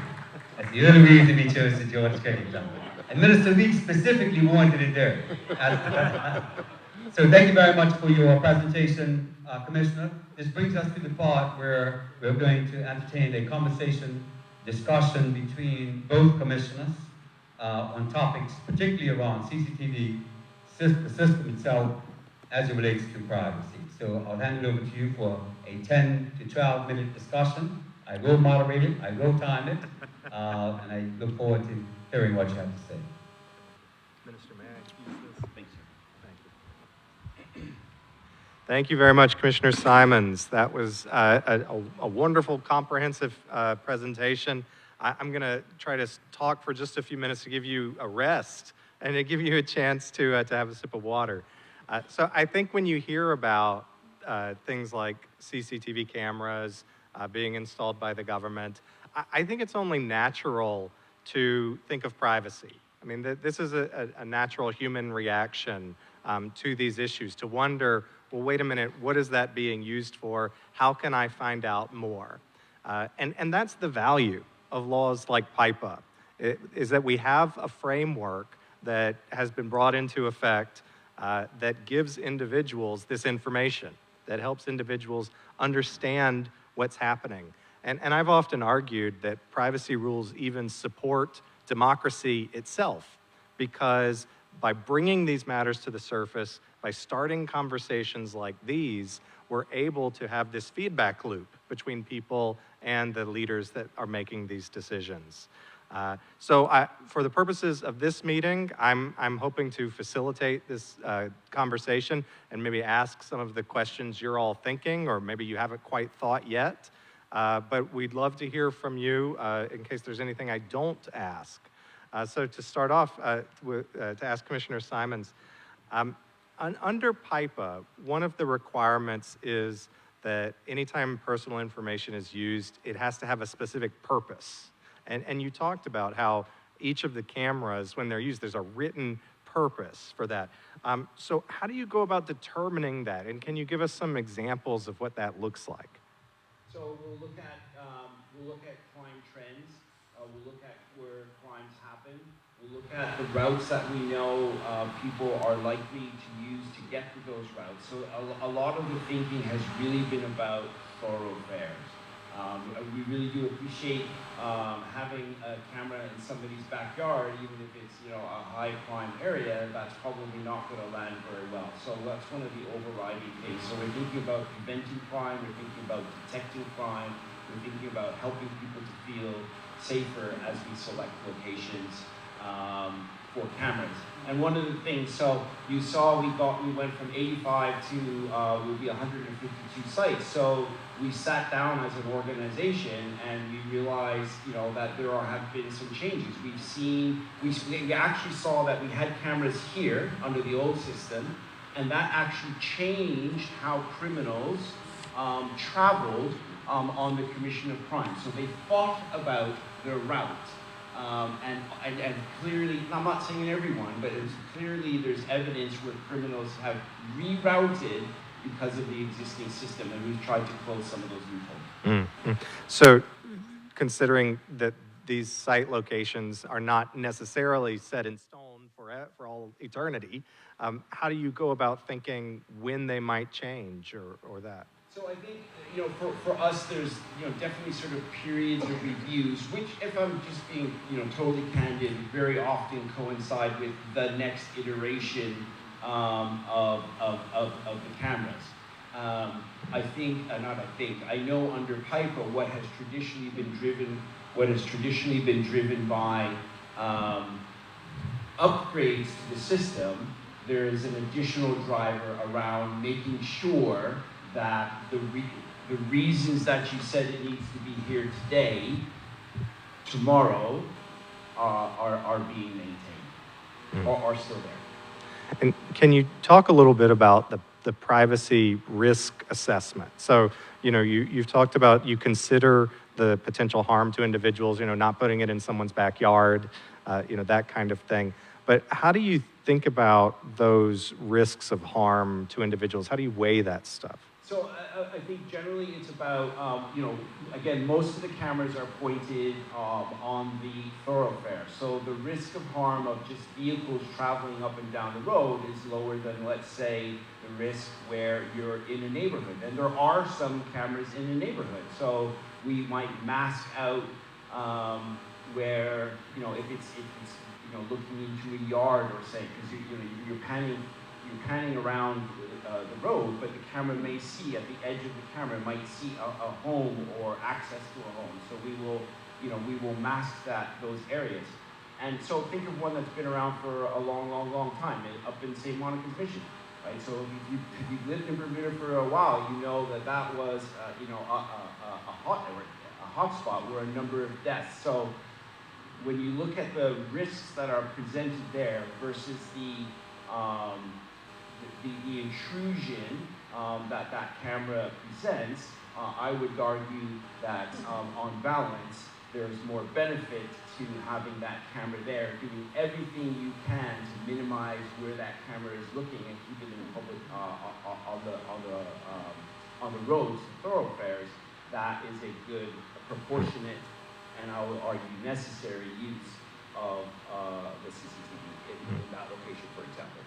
That's the only reason we chose St. George's Cricket Club. And Minister Weeks specifically wanted it there. So thank you very much for your presentation, Commissioner. This brings us to the part where we're going to entertain a discussion between both commissioners on topics particularly around CCTV, the system itself, as it relates to privacy. So I'll hand it over to you for a 10 to 12 minute discussion. I will moderate it, I will time it, and I look forward to hearing what you have to say. Minister, may I use this? Thanks, sir. Thank you. Thank you very much, Commissioner Simons. That was a wonderful, comprehensive presentation. I'm going to try to talk for just a few minutes to give you a rest and to give you a chance to have a sip of water. So I think when you hear about things like CCTV cameras being installed by the government, I think it's only natural to think of privacy. I mean, this is a natural human reaction to these issues, to wonder, well, wait a minute, what is that being used for? How can I find out more? And that's the value of laws like PIPA, is that we have a framework that has been brought into effect that gives individuals this information, that helps individuals understand what's happening. And I've often argued that privacy rules even support democracy itself, because by bringing these matters to the surface, by starting conversations like these, we're able to have this feedback loop between people and the leaders that are making these decisions. So for the purposes of this meeting, I'm hoping to facilitate this conversation and maybe ask some of the questions you're all thinking, or maybe you haven't quite thought yet. But we'd love to hear from you in case there's anything I don't ask. So to start off, to ask Commissioner Simons, under PIPA, one of the requirements is that anytime personal information is used, it has to have a specific purpose. And you talked about how each of the cameras, when they're used, there's a written purpose for that. So how do you go about determining that? And can you give us some examples of what that looks like? So we'll look at crime trends. We'll look at where crimes happen. We'll look at the routes that we know people are likely to use to get to those routes. So a lot of the thinking has really been about thoroughfares. We really do appreciate having a camera in somebody's backyard, even if it's a high crime area. That's probably not going to land very well. So that's one of the overriding things. So we're thinking about preventing crime. We're thinking about detecting crime. We're thinking about helping people to feel safer as we select locations for cameras. And one of the things, so you saw we went from 85 to will be 152 sites. So we sat down as an organization and we realized, that there have been some changes. We actually saw that we had cameras here under the old system, and that actually changed how criminals traveled on the commission of crime. So they thought about their route. And clearly, I'm not saying everyone, but it's clearly there's evidence where criminals have rerouted because of the existing system, and we've tried to close some of those loopholes. Mm-hmm. So, considering that these site locations are not necessarily set in stone for all eternity, how do you go about thinking when they might change or that? So I think, for us, there's, definitely sort of periods of reviews, which, if I'm just being, totally candid, very often coincide with the next iteration of the cameras. I know under PIPA, what has traditionally been driven by upgrades to the system, there is an additional driver around making sure that the reasons that you said it needs to be here today, tomorrow, are being maintained, or are still there. And can you talk a little bit about the privacy risk assessment? So, you've talked about you consider the potential harm to individuals, not putting it in someone's backyard, that kind of thing. But how do you think about those risks of harm to individuals? How do you weigh that stuff? So I think generally it's about, again, most of the cameras are pointed on the thoroughfare. So the risk of harm of just vehicles traveling up and down the road is lower than, let's say, the risk where you're in a neighborhood. And there are some cameras in a neighborhood. So we might mask out where, if it's looking into a yard, or say, because you're panning around the road, but the camera may see, at the edge of the camera, might see a home or access to a home. So we will mask those areas. And so think of one that's been around for a long time, up in St. Monica's Mission, right? So if you've lived in Bermuda for a while, you know that was a hot spot where a number of deaths. So when you look at the risks that are presented there versus the intrusion that camera presents, I would argue that on balance, there's more benefit to having that camera there, doing everything you can to minimize where that camera is looking and keep it in public on the roads, thoroughfares. That is a good, proportionate, and I would argue necessary use of the CCTV in that location, for example.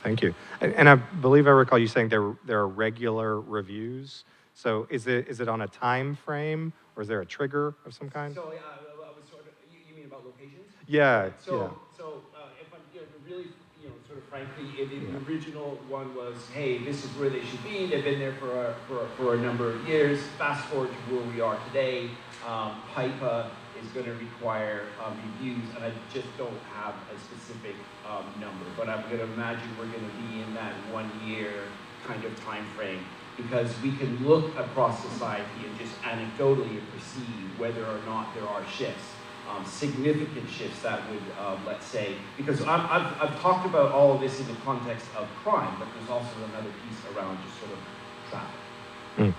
Thank you. And I believe I recall you saying there are regular reviews. So is it on a time frame, or is there a trigger of some kind? So you mean about locations? Yeah. So if I'm really sort of frankly, the original one was, hey, this is where they should be. They've been there for a number of years. Fast forward to where we are today. PIPA is going to require reviews, and I just don't have a specific number, but I'm going to imagine we're going to be in that 1 year kind of time frame, because we can look across society and just anecdotally perceive whether or not there are shifts, significant shifts that would, let's say, because I've talked about all of this in the context of crime, but there's also another piece around just sort of traffic.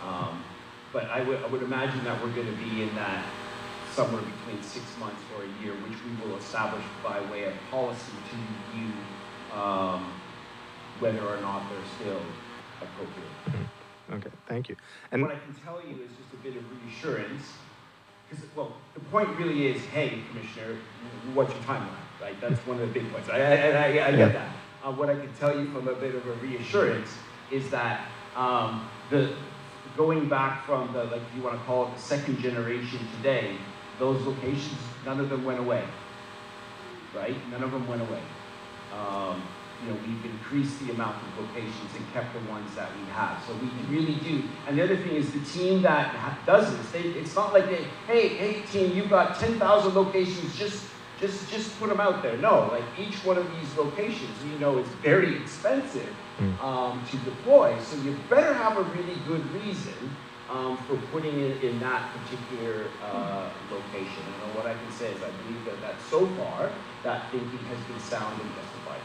But I would imagine that we're going to be in that somewhere between 6 months or a year, which we will establish by way of policy to review whether or not they're still appropriate. Okay, thank you. And what I can tell you is just a bit of reassurance, because, well, the point really is, hey, Commissioner, what's your timeline, right? That's one of the big points. I get that. What I can tell you from a bit of a reassurance is that going back from the, like, if you want to call it the second generation today, those locations, none of them went away, right? None of them went away. We've increased the amount of locations and kept the ones that we have. So we really do. And the other thing is the team that does this, it's not like hey team, you've got 10,000 locations, just put them out there. No, like each one of these locations, is very expensive to deploy. So you better have a really good reason for putting it in that particular location. And what I can say is I believe that so far, that thinking has been sound and justified.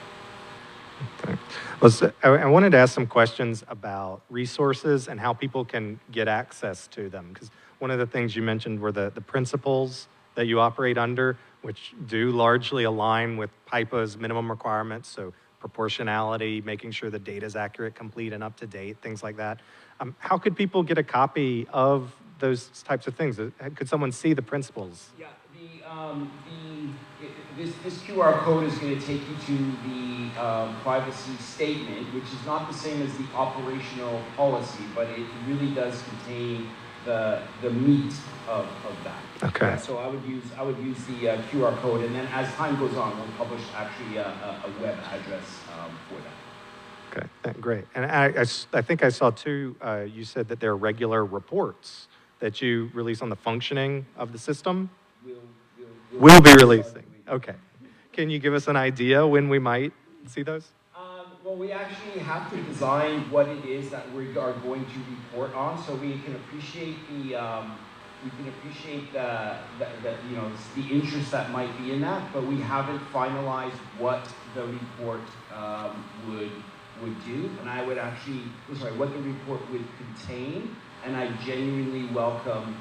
Okay. Well, I wanted to ask some questions about resources and how people can get access to them. Because one of the things you mentioned were the principles that you operate under, which do largely align with PIPA's minimum requirements. So proportionality, making sure the data is accurate, complete, and up to date, things like that. How could people get a copy of those types of things? Could someone see the principles? Yeah, this QR code is going to take you to the privacy statement, which is not the same as the operational policy, but it really does contain the meat of that. Okay. So I would use the QR code, and then as time goes on, we'll publish actually a web address for that. Okay, great. And I think I saw too, you said that there are regular reports that you release on the functioning of the system? We'll be releasing. Okay. Can you give us an idea when we might see those? Well, we actually have to design what it is that we are going to report on, so we can appreciate the interest that might be in that, but we haven't finalized what the report would do, and I would actually, what the report would contain, and I genuinely welcome,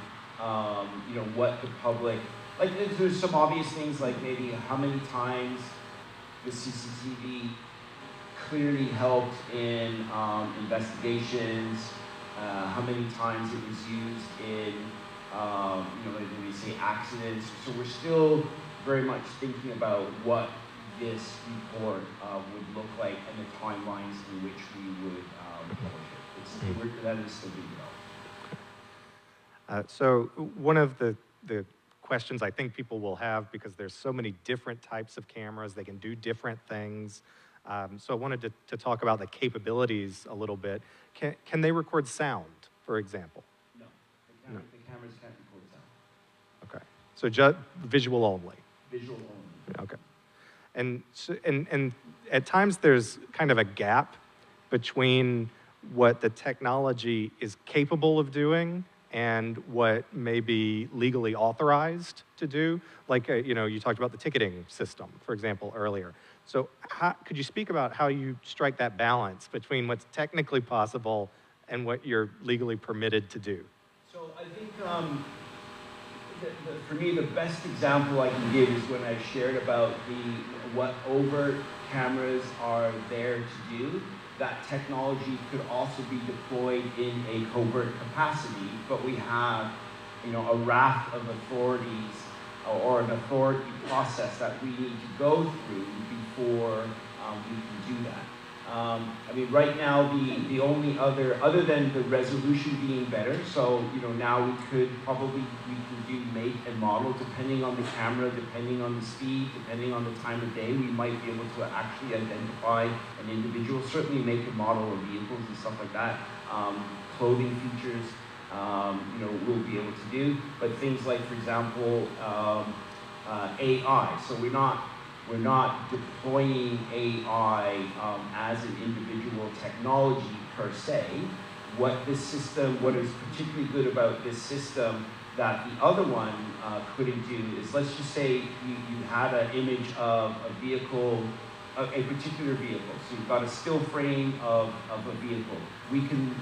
what the public, like there's some obvious things like maybe how many times the CCTV clearly helped in investigations, how many times it was used in, like when we say accidents. So we're still very much thinking about what this report would look like and the timelines in which we would publish it. That is still being developed. So one of the questions I think people will have, because there's so many different types of cameras, they can do different things. So I wanted to talk about the capabilities a little bit. Can they record sound, for example? No, the cameras can't record sound. Okay, so just visual only. Visual only. Okay, and at times there's kind of a gap between what the technology is capable of doing and what may be legally authorized to do. Like, you talked about the ticketing system, for example, earlier. So could you speak about how you strike that balance between what's technically possible and what you're legally permitted to do? So I think, for me, the best example I can give is when I shared about what overt cameras are there to do. That technology could also be deployed in a covert capacity, but we have, a raft of authorities or an authority process that we need to go through before we can do that. Right now, the only other than the resolution being better, so, now we can do make and model, depending on the camera, depending on the speed, depending on the time of day, we might be able to actually identify an individual, certainly make and model of vehicles and stuff like that. Clothing features, we'll be able to do, but things like, for example, AI, so we're not deploying AI as an individual technology per se. What is particularly good about this system that the other one couldn't do is, let's just say you had an image of a vehicle, a particular vehicle. So you've got a still frame of a vehicle. We can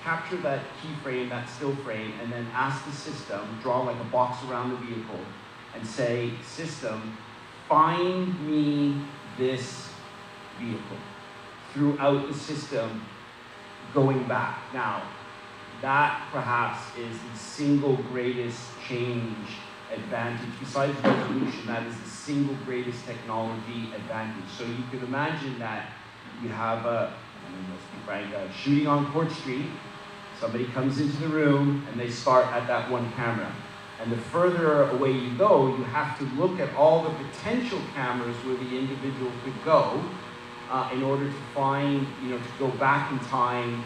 capture that key frame, that still frame, and then ask the system, draw like a box around the vehicle, and say, system, find me this vehicle throughout the system going back. Now, that perhaps is the single greatest change advantage. Besides resolution, that is the single greatest technology advantage. So you can imagine that you have a shooting on Court Street, somebody comes into the room and they start at that one camera. And the further away you go, you have to look at all the potential cameras where the individual could go in order to find, to go back in time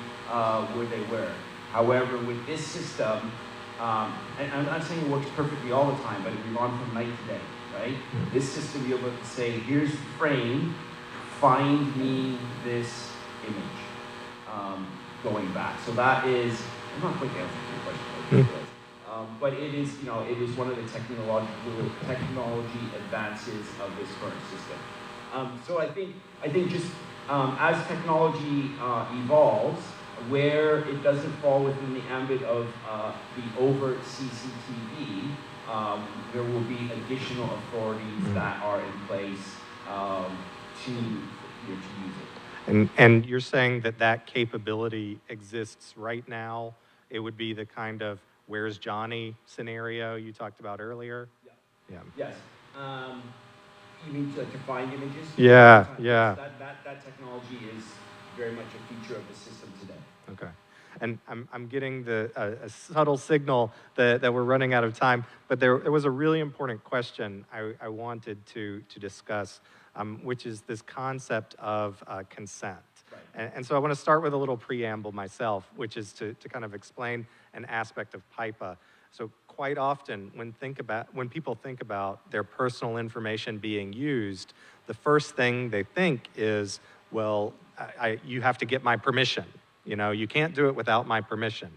where they were. However, with this system, and I'm not saying it works perfectly all the time, but if we've gone from night to day, right? This system, you'll be able to say, here's the frame, find me this image going back. So that is, I'm not quite answering your question. But it is one of the technology advances of this current system. So I think just as technology evolves, where it doesn't fall within the ambit of the overt CCTV, there will be additional authorities that are in place to use it. And you're saying that capability exists right now? It would be the kind of "Where's Johnny" scenario you talked about earlier? Yeah. Yes. You mean to find images? Yeah. That technology is very much a feature of the system today. Okay. And I'm getting a subtle signal that we're running out of time, but there was a really important question I wanted to discuss, which is this concept of consent. Right. And so I want to start with a little preamble myself, which is to kind of explain an aspect of PIPA. So quite often, when people think about their personal information being used, the first thing they think is, well, you have to get my permission. You can't do it without my permission.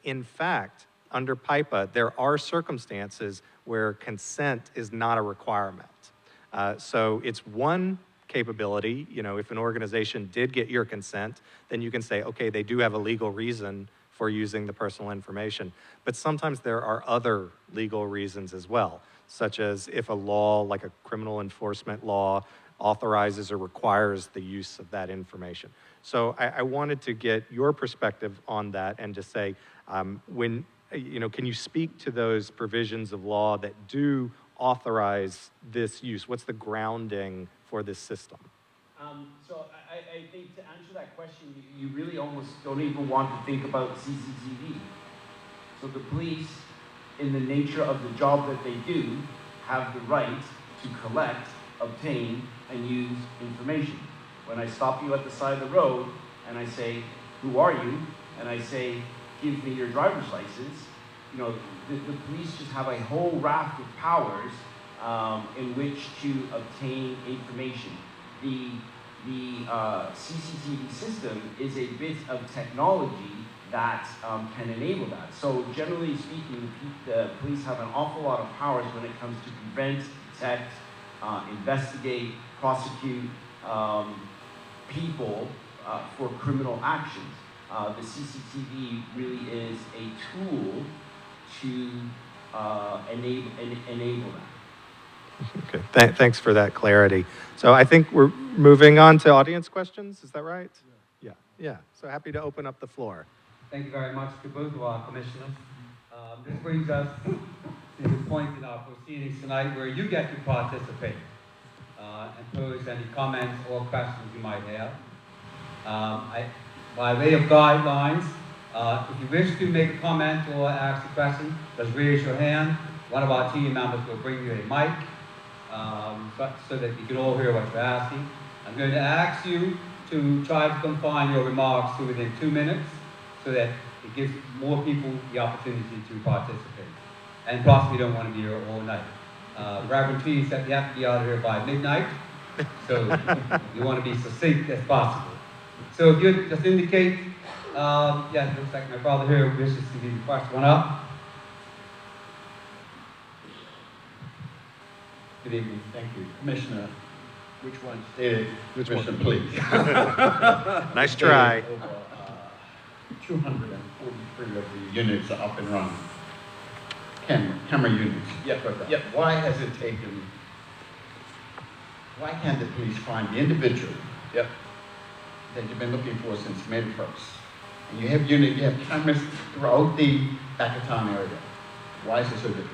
In fact, under PIPA, there are circumstances where consent is not a requirement. So it's one capability. If an organization did get your consent, then you can say, okay, they do have a legal reason for using the personal information. But sometimes there are other legal reasons as well, such as if a law, like a criminal enforcement law, authorizes or requires the use of that information. So I wanted to get your perspective on that and to say, can you speak to those provisions of law that do authorize this use? What's the grounding for this system? So I think to answer that question, you really almost don't even want to think about CCTV. So the police, in the nature of the job that they do, have the right to collect, obtain, and use information. When I stop you at the side of the road and I say, who are you? And I say, give me your driver's license, the police just have a whole raft of powers in which to obtain information. The CCTV system is a bit of technology that can enable that. So generally speaking, the police have an awful lot of powers when it comes to prevent, detect, investigate, prosecute people for criminal actions. The CCTV really is a tool to enable that. Okay, thanks for that clarity. So I think we're moving on to audience questions, is that right? Yeah, so happy to open up the floor. Thank you very much to both of our commissioners. This brings us to the point in our proceedings tonight where you get to participate and pose any comments or questions you might have. By way of guidelines, if you wish to make a comment or ask a question, just raise your hand. One of our team members will bring you a mic so that you can all hear what you're asking. I'm going to ask you to try to confine your remarks to within 2 minutes so that it gives more people the opportunity to participate. And plus, we don't want to be here all night. Reverend T said you have to be out of here by midnight, so you want to be succinct as possible. So if you just indicate, yeah, it looks like my brother here wishes to be the first one up. Good evening. Thank you. Commissioner, Which one? stated, Commissioner, please. Nice try. Over 243 of the units are up and running. Camera units. Yep. Why has it taken, why can't the police find the individual Yep. that you've been looking for since May 1st? And you have cameras throughout the back of town area. Why is it so difficult?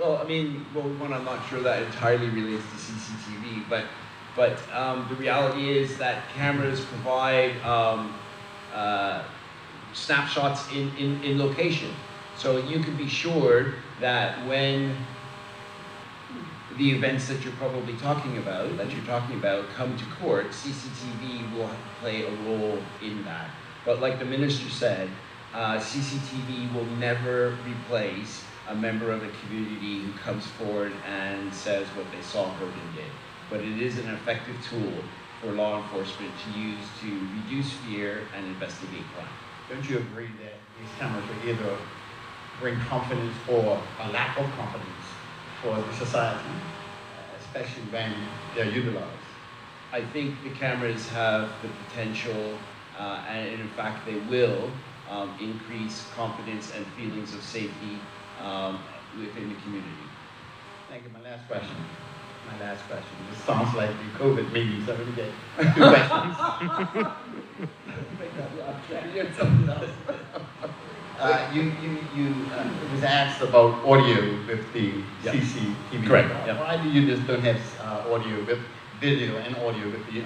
Well, I mean, one, I'm not sure that entirely relates to CCTV, but the reality is that cameras provide snapshots in location. So you can be sure that when the events that you're talking about come to court, CCTV will play a role in that. But like the minister said, CCTV will never replace a member of the community who comes forward and says what they saw, heard, and did. But it is an effective tool for law enforcement to use to reduce fear and investigate crime. Don't you agree that these cameras will either bring confidence or a lack of confidence for the society, especially when they're utilized? I think the cameras have the potential, and in fact they will, increase confidence and feelings of safety within the community. Thank you. My last question. This sounds like the COVID meetings. I really get 2 questions. It was asked about audio with the Yep. CCTV. Correct. Yep. Why do you just don't have audio with video and audio with the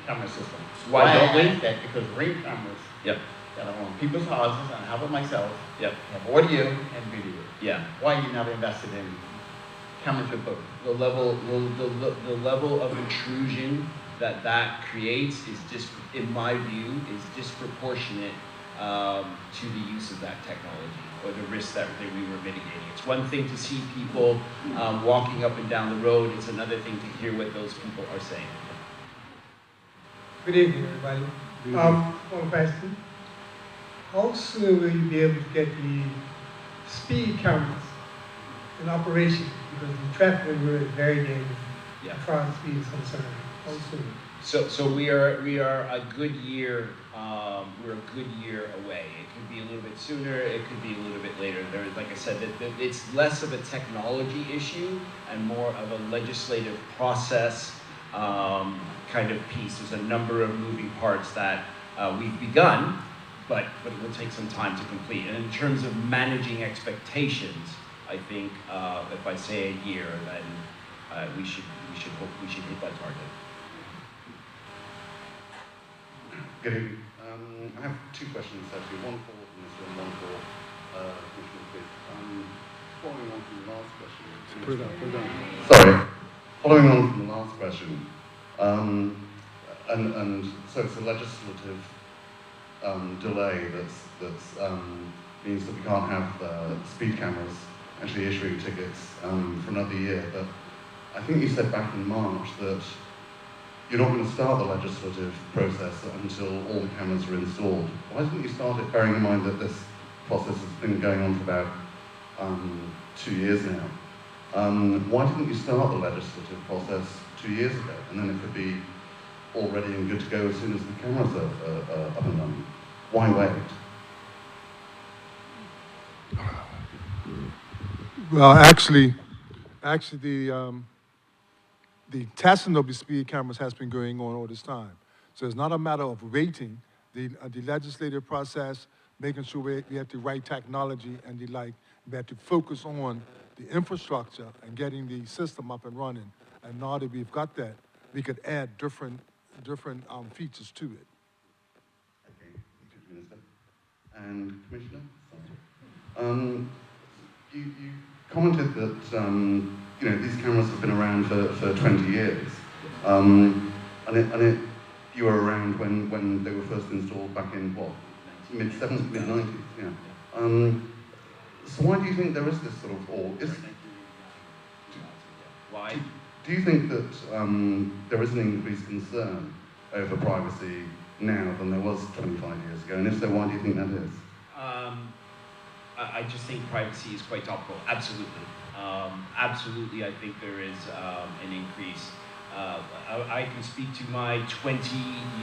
camera system? Why don't I we? ask that? Because Ring cameras Yep. that are on people's houses, and I have it myself, Yep. have audio and video. Yeah. Why are you not invested in cameras with both? The level of intrusion that creates is in my view, is disproportionate to the use of that technology or the risk that we were mitigating. It's one thing to see people walking up and down the road. It's another thing to hear what those people are saying. Good evening, everybody. One question. How soon will you be able to get the speed cameras in operation? Because the traffic on the road is very dangerous Yeah. as far as speed is concerned. How soon? So we are a good year. We're a good year away. It could be a little bit sooner. It could be a little bit later. Like I said, it's less of a technology issue and more of a legislative process kind of piece. There's a number of moving parts that we've begun, but it will take some time to complete. And in terms of managing expectations, I think if I say a year, then we should hit that target. Good evening. I have 2 questions actually, one for the minister and one for Commissioner Pitt. Following on from the last question. Sorry. Following on from the last question, and so it's a legislative delay that's means that we can't have speed cameras actually issuing tickets for another year. But I think you said back in March that you're not going to start the legislative process until all the cameras are installed. Why didn't you start it, bearing in mind that this process has been going on for about 2 years now? Why didn't you start the legislative process 2 years ago? And then it could be all ready and good to go as soon as the cameras are up and running. Why wait? Well, the testing of the speed cameras has been going on all this time. So it's not a matter of waiting. The legislative process, making sure we have the right technology and the like, we have to focus on the infrastructure and getting the system up and running. And now that we've got that, we could add different features to it. Okay, thank you, Minister. And Commissioner? Sorry. You commented that these cameras have been around for 20 years, you were around when they were first installed back in what, mid-70s, mid-90s, yeah. So why do you think there is this sort of Why? do you think that there is an increased concern over privacy now than there was 25 years ago? And if so, why do you think that is? I just think privacy is quite topical. Absolutely. Absolutely, I think there is an increase. I can speak to my 20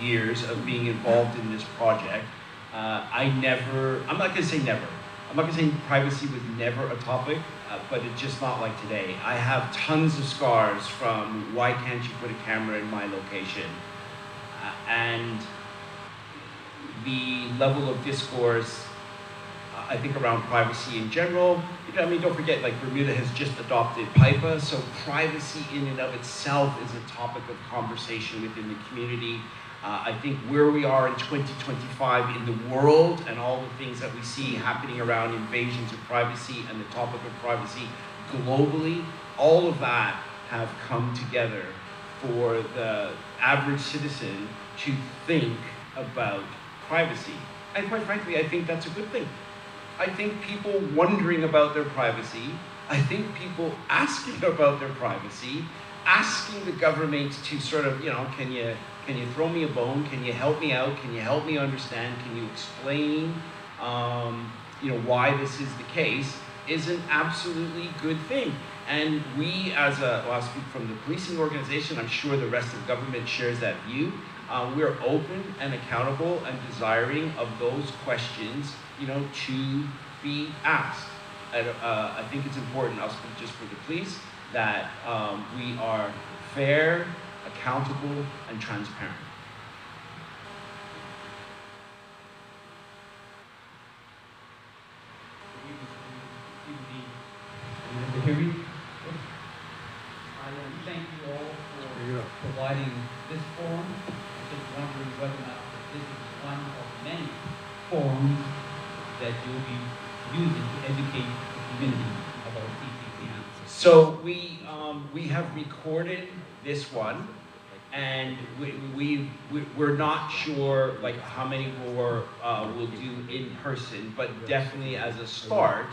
years of being involved in this project. I'm not going to say never. I'm not going to say privacy was never a topic, but it's just not like today. I have tons of scars from why can't you put a camera in my location? And the level of discourse, I think, around privacy in general. I mean, don't forget, like, Bermuda has just adopted PIPA, so privacy in and of itself is a topic of conversation within the community. I think where we are in 2025 in the world and all the things that we see happening around invasions of privacy and the topic of privacy globally, all of that have come together for the average citizen to think about privacy. And quite frankly, I think that's a good thing. I think people wondering about their privacy, I think people asking about their privacy, asking the government to sort of, can you throw me a bone? Can you help me out? Can you help me understand? Can you explain, why this is the case? Is an absolutely good thing. And we, I'll speak from the policing organization, I'm sure the rest of government shares that view. We're open and accountable and desiring of those questions, to be asked. I think it's important, I'll speak just for the police, that we are fair, accountable, and transparent. Hear me? I want to thank you all for providing this forum. I'm just wondering whether or not this is one of many forums that you'll be using to educate the community about CCTV. So we have recorded this one, and we're not sure like how many more we'll do in person, but definitely as a start,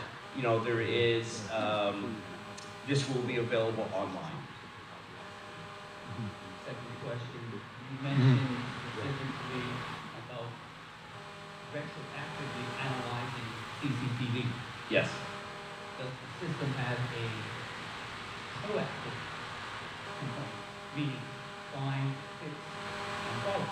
there is this will be available online. Second question, you mentioned specifically about retroactively analyzing CCTV. Yes. Does the system have a proactive component, meaning find, fix, and follow?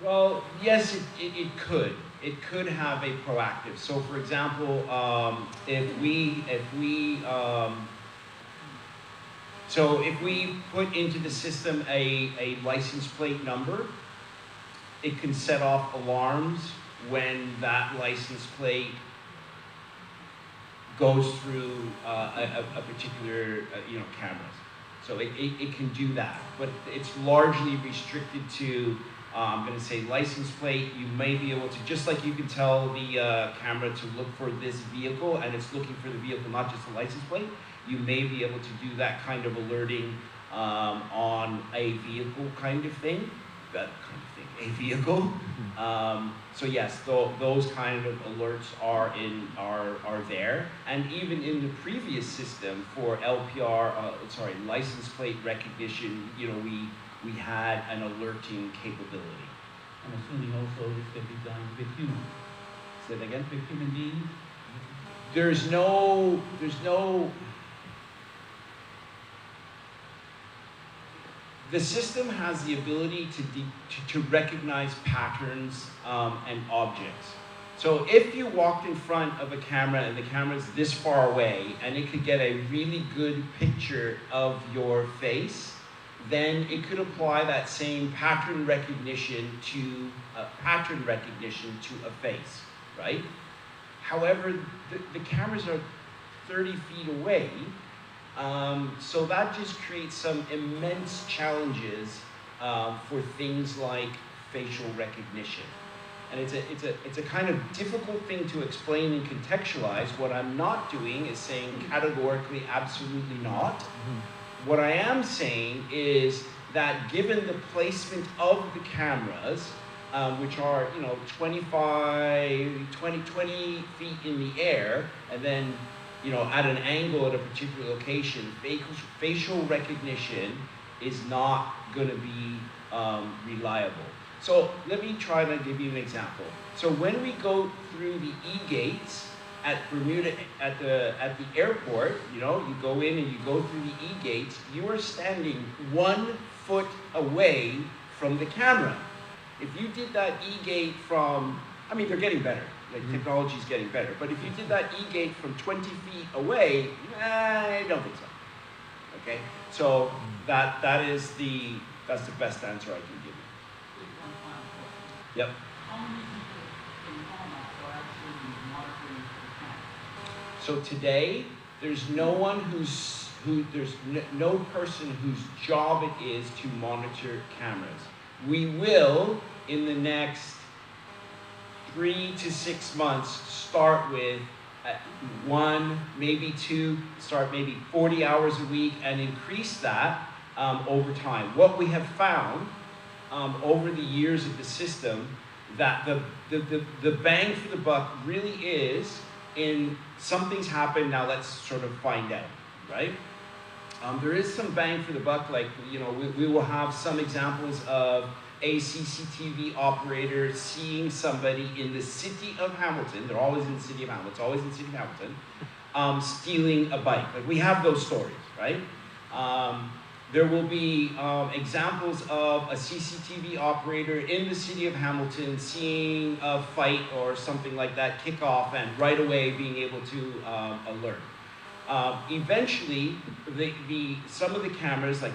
Well, yes, it could. It could have a proactive. So, for example, if we put into the system a license plate number, it can set off alarms when that license plate goes through a particular cameras. So it can do that, but it's largely restricted to I'm going to say license plate. You may be able to, just like you can tell the camera to look for this vehicle and it's looking for the vehicle, not just the license plate, you may be able to do that kind of alerting on a vehicle kind of thing. A vehicle. So yes, those kind of alerts are there, and even in the previous system for LPR, license plate recognition, we had an alerting capability. I'm assuming also this can be done with humans. Say that again? With human beings? There's no. The system has the ability to recognize patterns and objects. So if you walked in front of a camera and the camera's this far away and it could get a really good picture of your face, then it could apply that same pattern recognition to a face, right? However, the cameras are 30 feet away, so that just creates some immense challenges for things like facial recognition. And it's a kind of difficult thing to explain and contextualize. What I'm not doing is saying categorically, absolutely not. What I am saying is that given the placement of the cameras, which are 20 feet in the air, and then at an angle at a particular location, facial recognition is not going to be reliable. So let me try to give you an example. So when we go through the E-gates at Bermuda, at the airport, you go in and you go through the E-gates, you are standing 1 foot away from the camera. If you did that E-gate from, they're getting better, like technology's getting better, but if you did that E-gate from 20 feet away, I don't think so. Okay, so that's the best answer I can give you. Yep. So today, there's no person whose job it is to monitor cameras. We will, in the next 3 to 6 months, start with 1, maybe 2, start maybe 40 hours a week and increase that over time. What we have found over the years of the system, that the bang for the buck really is in something's happened, now let's sort of find out, right? There is some bang for the buck, like, we will have some examples of a CCTV operator seeing somebody in the city of Hamilton, they're always in the city of Hamilton, it's always in the city of Hamilton, stealing a bike. Like, we have those stories, right? There will be examples of a CCTV operator in the city of Hamilton seeing a fight or something like that kick off and right away being able to alert. Eventually, some of the cameras, like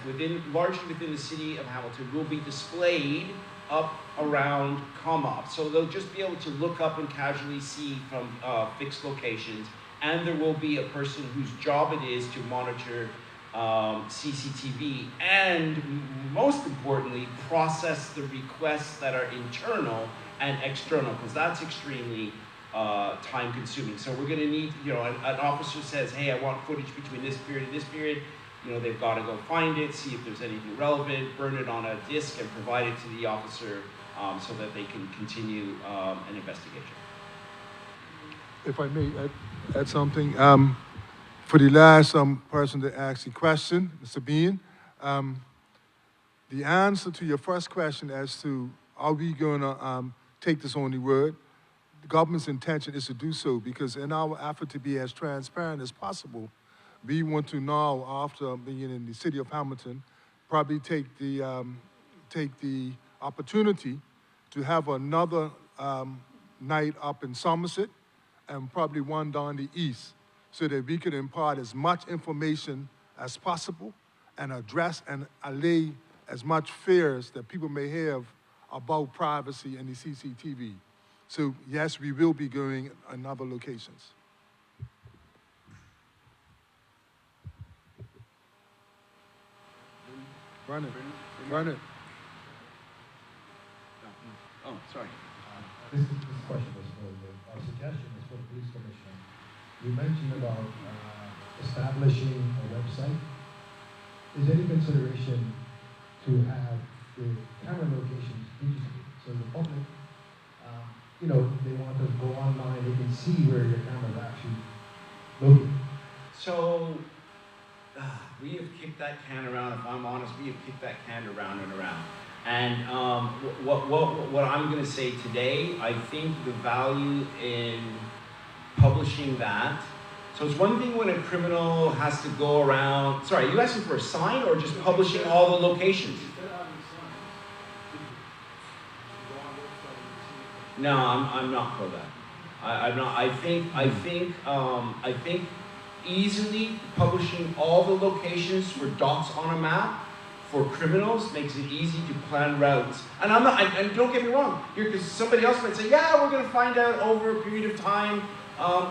largely within the city of Hamilton, will be displayed up around ComOp. So they'll just be able to look up and casually see from fixed locations, and there will be a person whose job it is to monitor CCTV, and most importantly, process the requests that are internal and external, because that's extremely time consuming. So we're going to need, an officer says, hey, I want footage between this period and this period. They've got to go find it, see if there's anything relevant, burn it on a disk, and provide it to the officer so that they can continue an investigation. If I may add something. For the last person that asked the question, Mr. Bean, the answer to your first question as to are we going to take this on the word, the government's intention is to do so, because in our effort to be as transparent as possible, we want to now, after being in the city of Hamilton, probably take the opportunity to have another night up in Somerset and probably one down the east, so that we could impart as much information as possible and address and allay as much fears that people may have about privacy and the CCTV. So yes, we will be going in other locations. Run it. Oh, sorry. This question was for our suggestion is for the police commissioner. You mentioned about establishing a website. Is there any consideration to have the camera locations digitally, so the public, they want to go online, they can see where your camera is actually located? So we have kicked that can around. If I'm honest, we have kicked that can around and around. And what I'm going to say today, I think the value in publishing that. So it's one thing when a criminal has to go around. Sorry, are you asking for a sign or just publishing all the locations? No, I'm not for that. I think easily publishing all the locations for dots on a map for criminals makes it easy to plan routes. And I'm not, and don't get me wrong, because somebody else might say, yeah, we're gonna find out over a period of time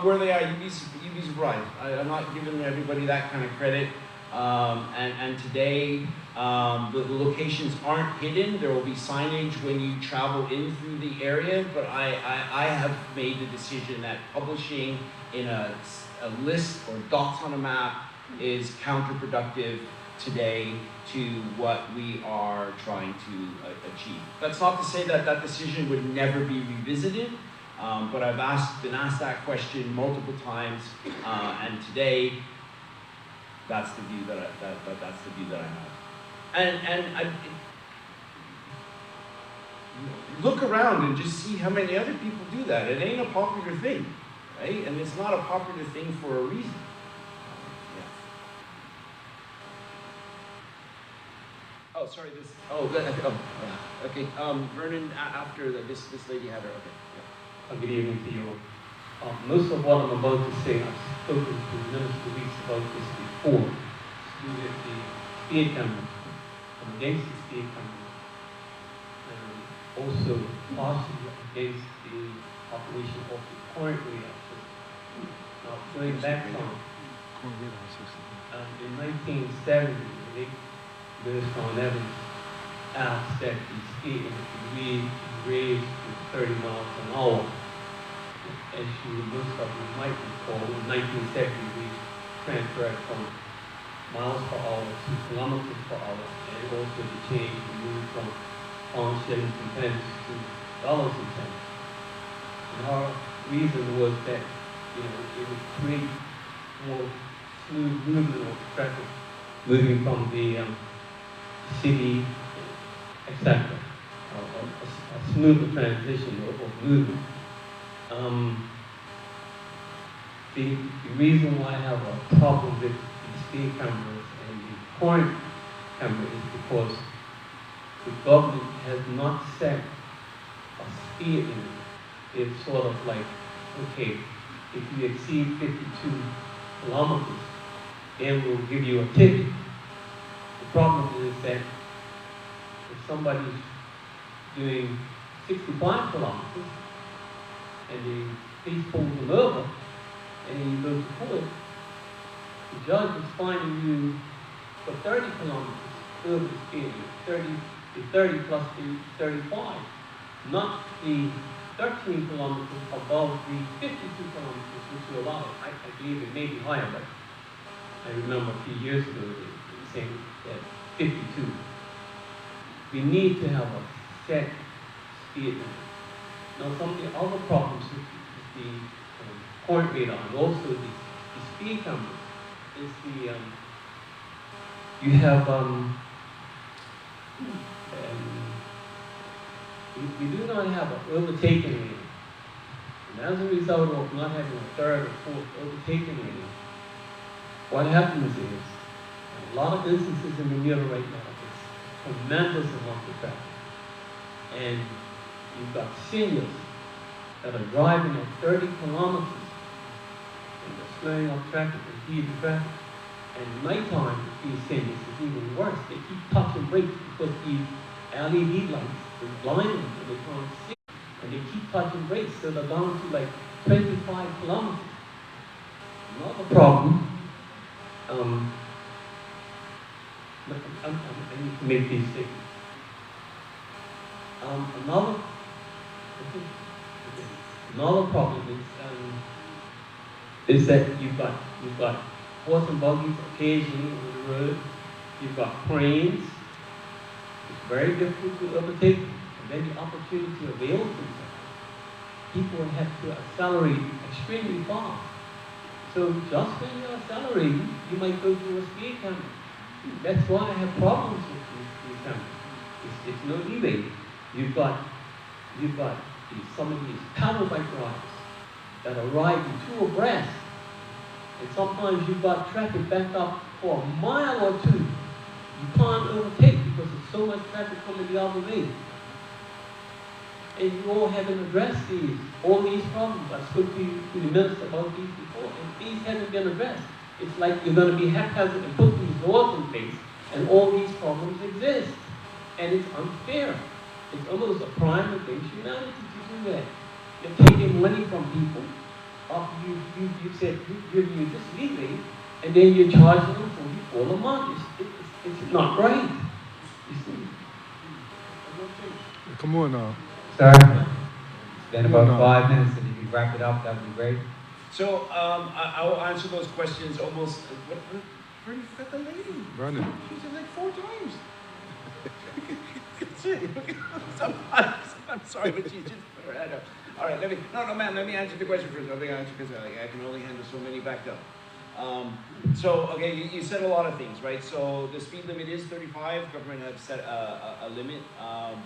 where they are. You'd be surprised. I'm not giving everybody that kind of credit. And today, the locations aren't hidden. There will be signage when you travel in through the area, but I have made the decision that publishing in a list or dots on a map is counterproductive today to what we are trying to achieve. That's not to say that that decision would never be revisited, but I've been asked that question multiple times, and today, that's the view that I have. And look around and just see how many other people do that. It ain't a popular thing, right? And it's not a popular thing for a reason. Oh, sorry. Okay. Vernon, after this lady had her. Okay. Yeah. Good evening to you. Most of what I'm about to say, I've spoken to Minister Weeks about this before. To do with the speed camera, I'm against the speed camera, and also partially against the operation of the current radar system. Now, going back on, in 1970, based on evidence, asked that the speed be raised to 30 miles an hour. As most of you might recall, in 1970 we transferred from miles per hour to kilometers per hour, and also the change we moved from pounds, shillings, and pence to dollars and cents. And our reason was that it would create more smooth movement of traffic, moving from the city, etc. A smoother transition of movement. The reason why I have a problem with the speed cameras and the current camera is because the government has not set a speed limit. It's sort of like, okay, if you exceed 52 kilometers, then we'll give you a ticket. The problem is that if somebody's doing 65 kilometers and the police pulls them over and you go to court, the judge is fining you for 30 kilometers over the speed limit, 30 plus the 35, not the 13 kilometers above the 52 kilometers which you allow. I believe it may be higher, but I remember a few years ago they were saying that 52. We need to have a set speed limit. Now, some of the other problems with the current radar and also the speed cameras is you have we do not have an overtaking lane. And as a result of not having a third or fourth overtaking lane, what happens is a lot of instances in Bermuda right now, it's tremendous amount of traffic. And you've got seniors that are driving at 30 kilometers and they're slowing up traffic and heaving traffic. And nighttime, these seniors is even worse. They keep touching brakes because these LED lights are blinding them and they can't see. And they keep touching brakes, so they're down to like 25 kilometers. Another problem, I need to make these statements. Another problem is that you've got horse and buggies occasionally on the road. You've got cranes. It's very difficult to overtake them. And then the opportunity avails themselves. People have to accelerate extremely fast. So just when you're accelerating, you might go through a speed camera. That's why I have problems with these cameras. It's no debate. You've got some of these paddle bike riders that are riding two abreast. And sometimes you've got traffic backed up for a mile or two. You can't overtake because there's so much traffic coming the other way. and you all haven't addressed all these problems. I spoke to the minister about these before, and these haven't been addressed. It's like you're going to be haphazard and put these laws in place, and all these problems exist. And it's unfair. It's almost a crime against humanity to do that. You're taking money from people. You said you're giving you this legally, and then you're charging them $44 a month. It's not right. You see? Come on now. Sir, it's been about 5 minutes. If you could wrap it up, that would be great. So I'll answer those questions almost. Where you got the lady? Brandon. She's in like 4 times. I'm sorry, but she just put her head up. All right, ma'am, let me answer the question first. Let me answer because I can only handle so many backed up. Okay, you said a lot of things, right? So the speed limit is 35. Government has set a limit,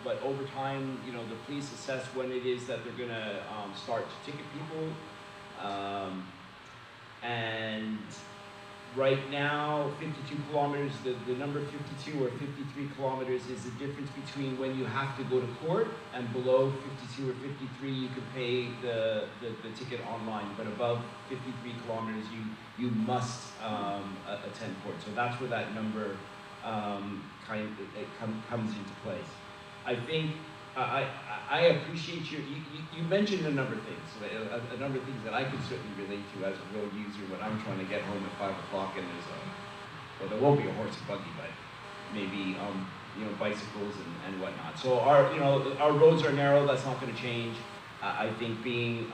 but over time, you know, the police assess when it is that they're gonna start to ticket people. And right now, 52 kilometers, the number 52 or 53 kilometers is the difference between when you have to go to court, and below 52 or 53, you can pay the ticket online. But above 53 kilometers, you must attend court. So that's where that number comes into place. I think I appreciate you mentioned a number of things, a number of things that I can certainly relate to as a road user when I'm trying to get home at 5 o'clock and there won't be a horse and buggy, but maybe bicycles and whatnot. So our roads are narrow. That's not going to change. I think being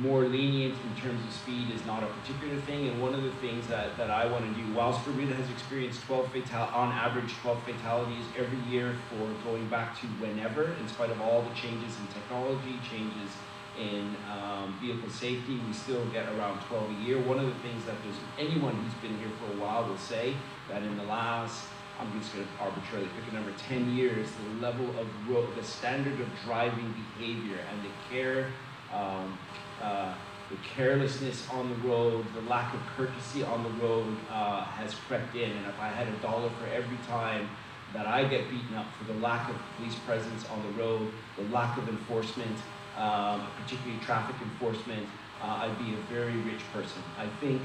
more lenient in terms of speed is not a particular thing, and one of the things that I want to do, whilst Bermuda has experienced on average 12 fatalities every year for going back to whenever, in spite of all the changes in technology, changes in vehicle safety, we still get around 12 a year. One of the things that anyone who's been here for a while will say that in the last, I'm just going to arbitrarily pick a number, 10 years, the level of the standard of driving behavior and the carelessness on the road, the lack of courtesy on the road has crept in. And if I had $1 for every time that I get beaten up for the lack of police presence on the road, the lack of enforcement, particularly traffic enforcement, I'd be a very rich person. I think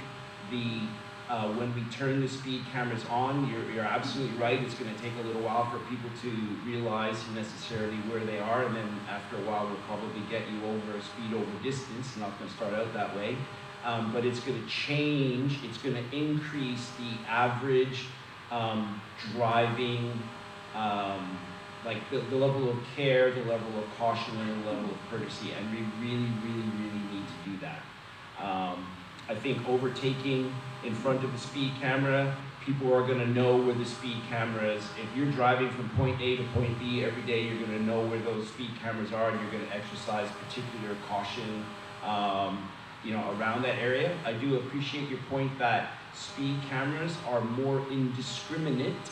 when we turn the speed cameras on, you're absolutely right. It's going to take a little while for people to realize necessarily where they are, and then after a while, we'll probably get you over speed over distance. It's not going to start out that way, but it's going to change. It's going to increase the average driving, like the level of care, the level of caution, and the level of courtesy, and we really, really, really need to do that. I think overtaking in front of a speed camera, people are going to know where the speed camera is. If you're driving from point A to point B every day, you're going to know where those speed cameras are, and you're going to exercise particular caution, around that area. I do appreciate your point that speed cameras are more indiscriminate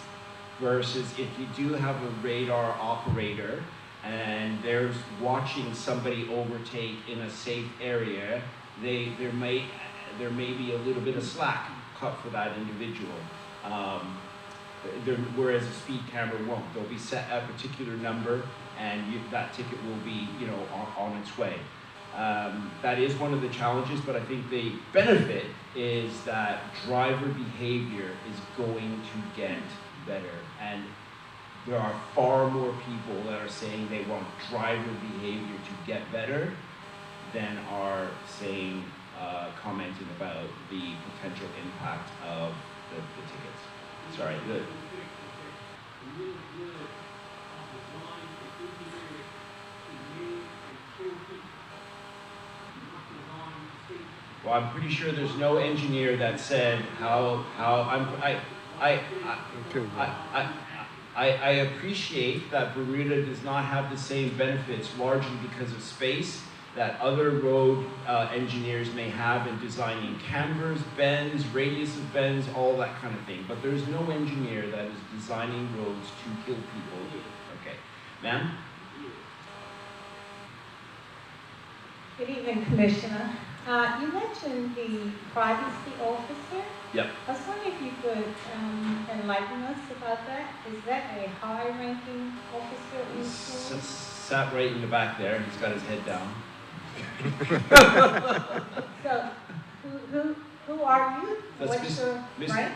versus if you do have a radar operator and there's watching somebody overtake in a safe area, there may be a little bit of slack cut for that individual, whereas a speed camera won't. They'll be set at a particular number, and that ticket will be, on its way. That is one of the challenges, but I think the benefit is that driver behavior is going to get better, and there are far more people that are saying they want driver behavior to get better than are saying, commenting about the potential impact of the tickets. Sorry. Well, I'm pretty sure there's no engineer that said I appreciate that Bermuda does not have the same benefits, largely because of space, that other road engineers may have in designing cambers, bends, radius of bends, all that kind of thing. But there's no engineer that is designing roads to kill people. Okay. Ma'am? Good evening, Commissioner. You mentioned the privacy officer. Yep. I was wondering if you could enlighten enlighten us about that? Is that a high-ranking officer in the school? Sat right in the back there, he's got his head down. So, who are you? That's What's your rank?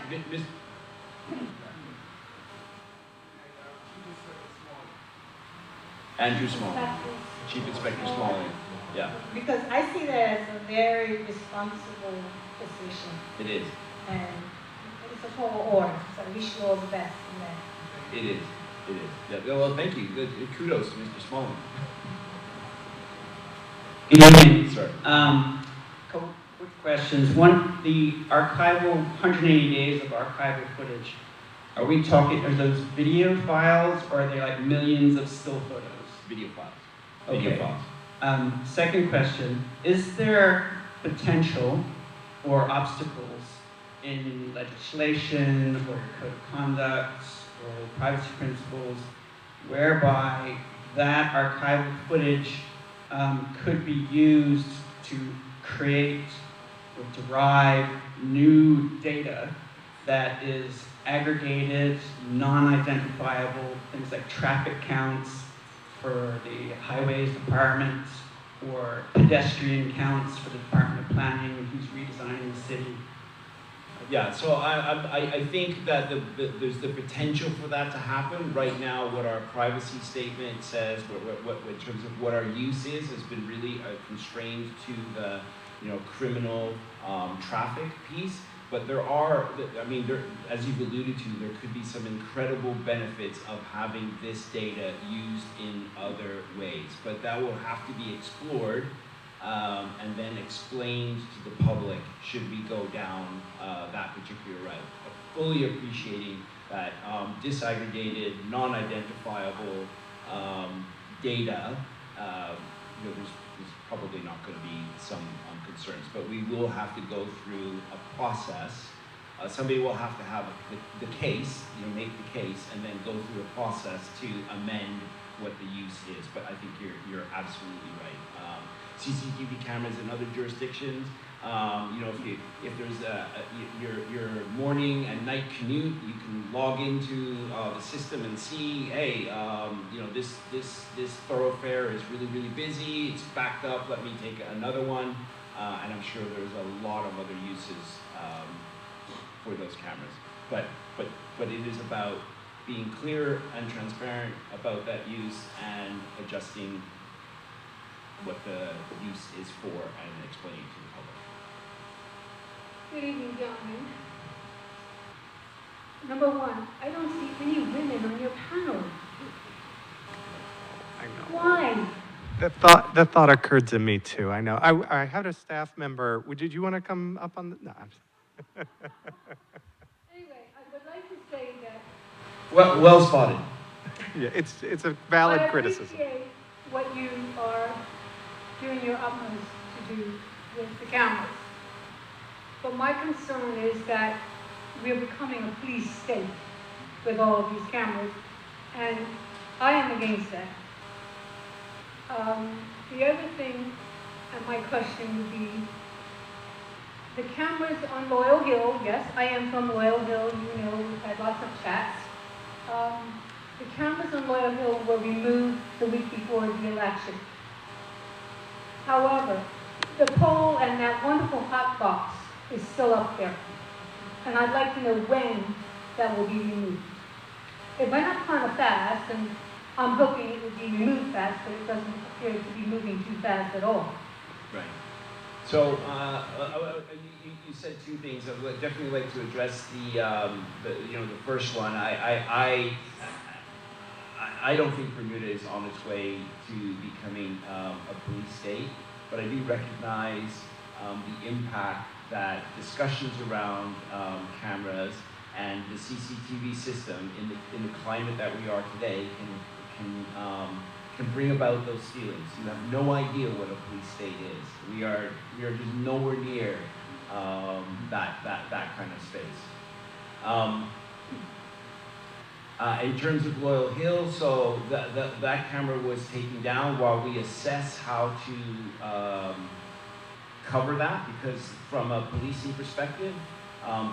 Andrew Small, Chief Inspector Smalling. Yeah, Because I see that as a very responsible position, it is. and it's a tall order, so I wish you all the best in that. It is. It is. Yeah. Well, thank you. Good. Kudos to Mr. Smalling. Good evening. Sir. Couple quick questions. One, the archival, 180 days of archival footage. Are we talking, are those video files, or are they like millions of still photos? Video files. Okay. Video files. Second question, is there potential or obstacles in legislation or code of conduct or privacy principles whereby that archival footage could be used to create or derive new data that is aggregated, non-identifiable, things like traffic counts for the highways department or pedestrian counts for the Department of Planning who's redesigning the city? Yeah, so I think that there's the potential for that to happen. Right now, what our privacy statement says, what in terms of what our use is, has been really constrained to the criminal traffic piece. But there are, I mean, as you've alluded to, there could be some incredible benefits of having this data used in other ways. But that will have to be explored and then explained to the public should we go down that particular route. Fully appreciating that disaggregated, non-identifiable data, there's probably not going to be some concerns, but we will have to go through a process. Somebody will have to have the case, make the case, and then go through a process to amend what the use is. But I think you're absolutely right. CCTV cameras in other jurisdictions, if there's your morning and night commute, you can log into the system and see, hey, this thoroughfare is really busy. It's backed up. Let me take another one. And I'm sure there's a lot of other uses for those cameras. But it is about being clear and transparent about that use and adjusting what the use is for and explaining to the public. Good evening, gentlemen. Number one, I don't see any women on your panel. I know. Why? That thought occurred to me too. I know. I had a staff member. Did you want to come up on the? No. Anyway, I would like to say that Well spotted. Yeah, it's a valid criticism. I appreciate what you are doing your utmost to do with the cameras. But my concern is that we're becoming a police state with all of these cameras, and I am against that. The other thing, and my question would be, the cameras on Loyal Hill, yes, I am from Loyal Hill, we've had lots of chats. The cameras on Loyal Hill were removed the week before the election. However, the pole and that wonderful hot box is still up there. And I'd like to know when that will be removed. It went up kind of fast, and I'm hoping it will be removed fast, but it doesn't appear to be moving too fast at all. Right. So you said two things. I would definitely like to address the first one. I don't think Bermuda is on its way to becoming a police state, but I do recognize the impact that discussions around cameras and the CCTV system in the climate that we are today can bring about those feelings. You have no idea what a police state is. We are just nowhere near that kind of space. In terms of Loyal Hill, so that camera was taken down while we assess how to cover that, because from a policing perspective,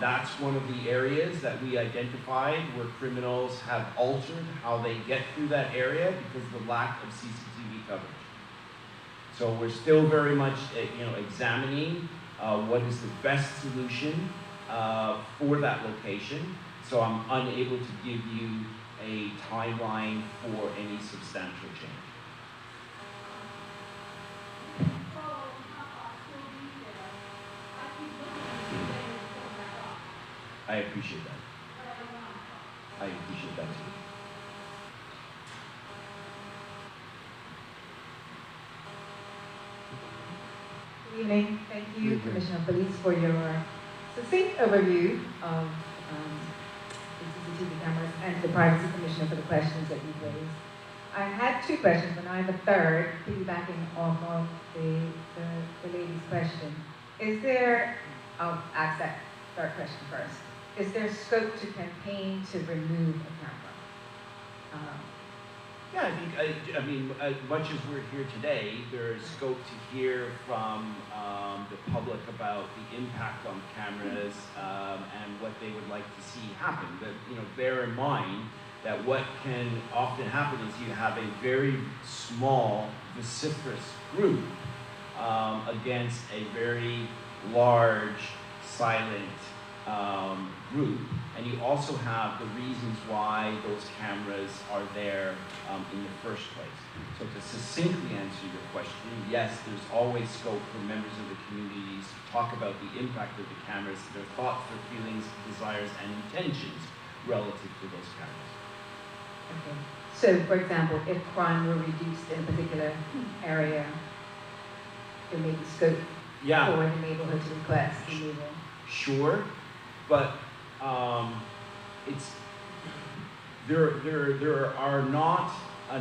That's one of the areas that we identified where criminals have altered how they get through that area because of the lack of CCTV coverage. So we're still very much, examining what is the best solution for that location. So I'm unable to give you a timeline for any substantial change. I appreciate that. I appreciate that too. Good evening. Thank you, Commissioner of Police, for your succinct overview of the CCTV cameras and to the Privacy Commissioner for the questions that you've raised. I had two questions, but now I have a third, piggybacking off of the lady's question. Is there, I'll ask that third question first. Is there scope to campaign to remove a camera? Yeah, I mean, as much as we're here today, there is scope to hear from the public about the impact on cameras and what they would like to see happen. But, bear in mind that what can often happen is you have a very small, vociferous group against a very large, silent group, and you also have the reasons why those cameras are there in the first place. So to succinctly answer your question, yes, there's always scope for members of the communities to talk about the impact of the cameras, their thoughts, their feelings, desires, and intentions relative to those cameras. Okay. So, for example, if crime were reduced in a particular area, there may be scope for the neighborhood to request removal. Sure, but there are not a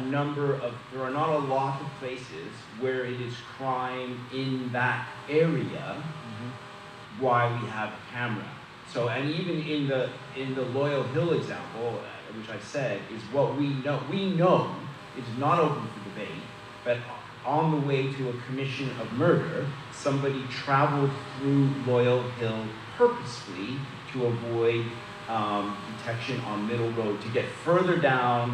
lot of places where it is crime in that area why we have a camera. So, and even in the Loyal Hill example, which I said, is what we know it's not open for debate, but on the way to a commission of murder, somebody traveled through Loyal Hill purposefully to avoid detection on Middle Road, to get further down,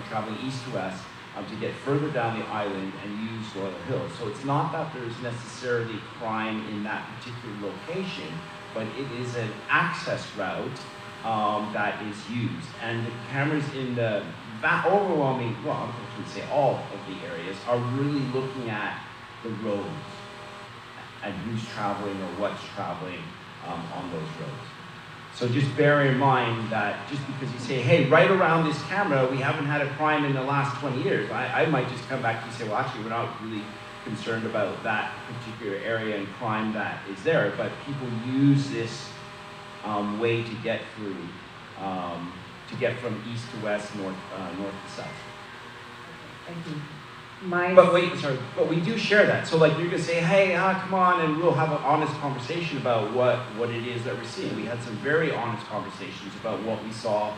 traveling east to west, to get further down the island and use Loyal Hill. So it's not that there's necessarily crime in that particular location, but it is an access route that is used. And the cameras in the overwhelming, well, I should say all of the areas, are really looking at the roads and who's traveling or what's traveling on those roads. So just bear in mind that just because you say, hey, right around this camera, we haven't had a crime in the last 20 years, I might just come back to you and say, well, actually, we're not really concerned about that particular area and crime that is there, but people use this way to get through, to get from east to west, north to south. Thank you. But we do share that. So like you're gonna say, hey, come on, and we'll have an honest conversation about what it is that we're seeing. We had some very honest conversations about what we saw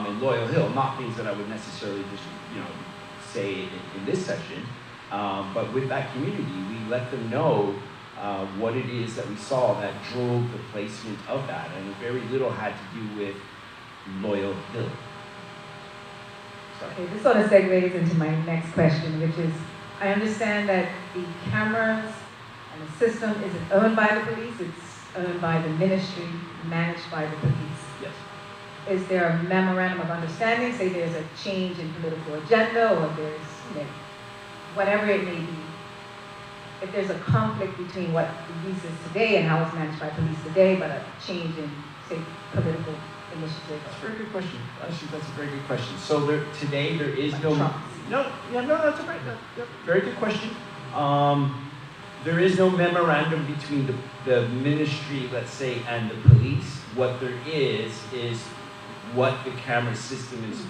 in Loyal Hill, not things that I would necessarily just, say in this session, but with that community, we let them know what it is that we saw that drove the placement of that, and very little had to do with Loyal Hill. Okay, this sort of segues into my next question, which is, I understand that the cameras and the system isn't owned by the police, it's owned by the ministry, managed by the police. Yes. Is there a memorandum of understanding, say there's a change in political agenda, or there's, whatever it may be, if there's a conflict between what the police is today and how it's managed by police today, but a change in, say, political initiative? That's a very good question. Actually, that's a very good question. So today there is Like no, Trump's. no, that's all right. Very good question. There is no memorandum between the ministry, let's say, and the police. What there is what the camera system is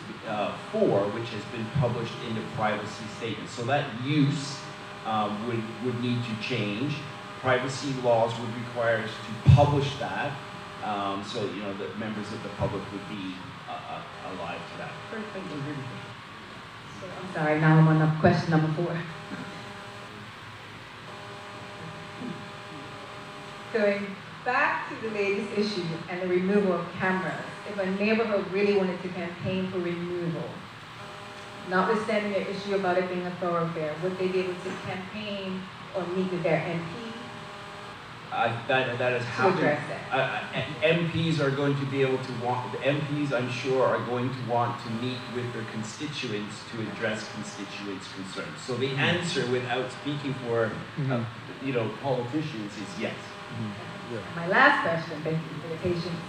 for, which has been published in the privacy statement. So that use would need to change. Privacy laws would require us to publish that, so the members of the public would be alive to that. So, I'm sorry, now I'm on question number 4. Going back to the latest issue and the removal of cameras. If a neighborhood really wanted to campaign for removal, notwithstanding the issue about it being a thoroughfare, would they be able to campaign or meet with their MP That has to happened. address that? MPs are going to be able to want, the MPs I'm sure are going to want to meet with their constituents to address constituents' concerns. So the answer without speaking for, politicians is yes. My last question, thank you for the patience,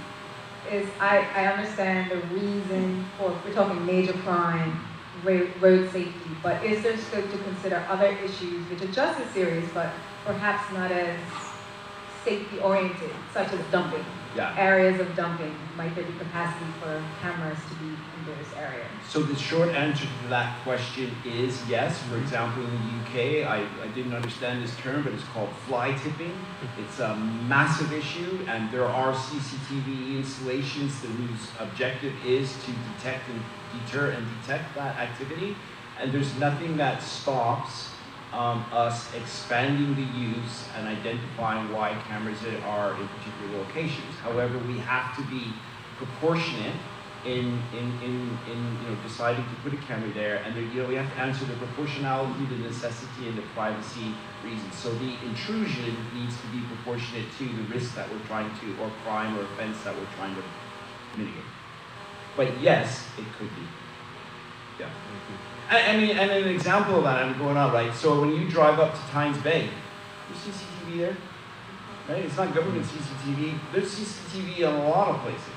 is I understand the reason for, we're talking major crime, road safety, but is there scope to consider other issues which are just as serious, but perhaps not as safety oriented, such as dumping? Yeah. Areas of dumping, might there be capacity for cameras to be in those areas? So the short answer to that question is yes. For example, in the UK, I didn't understand this term, but it's called fly tipping. It's a massive issue, and there are CCTV installations whose objective is to detect and deter and detect that activity. And there's nothing that stops us expanding the use and identifying why cameras are in particular locations. However, we have to be proportionate in deciding to put a camera there, and we have to answer the proportionality, the necessity, and the privacy reasons. So the intrusion needs to be proportionate to the risk that we're trying to, or crime or offense that we're trying to mitigate. But yes, it could be. Yeah. I mean, and an example of that, I'm going on, right? So when you drive up to Tynes Bay, there's CCTV there, right? It's not government CCTV. There's CCTV in a lot of places.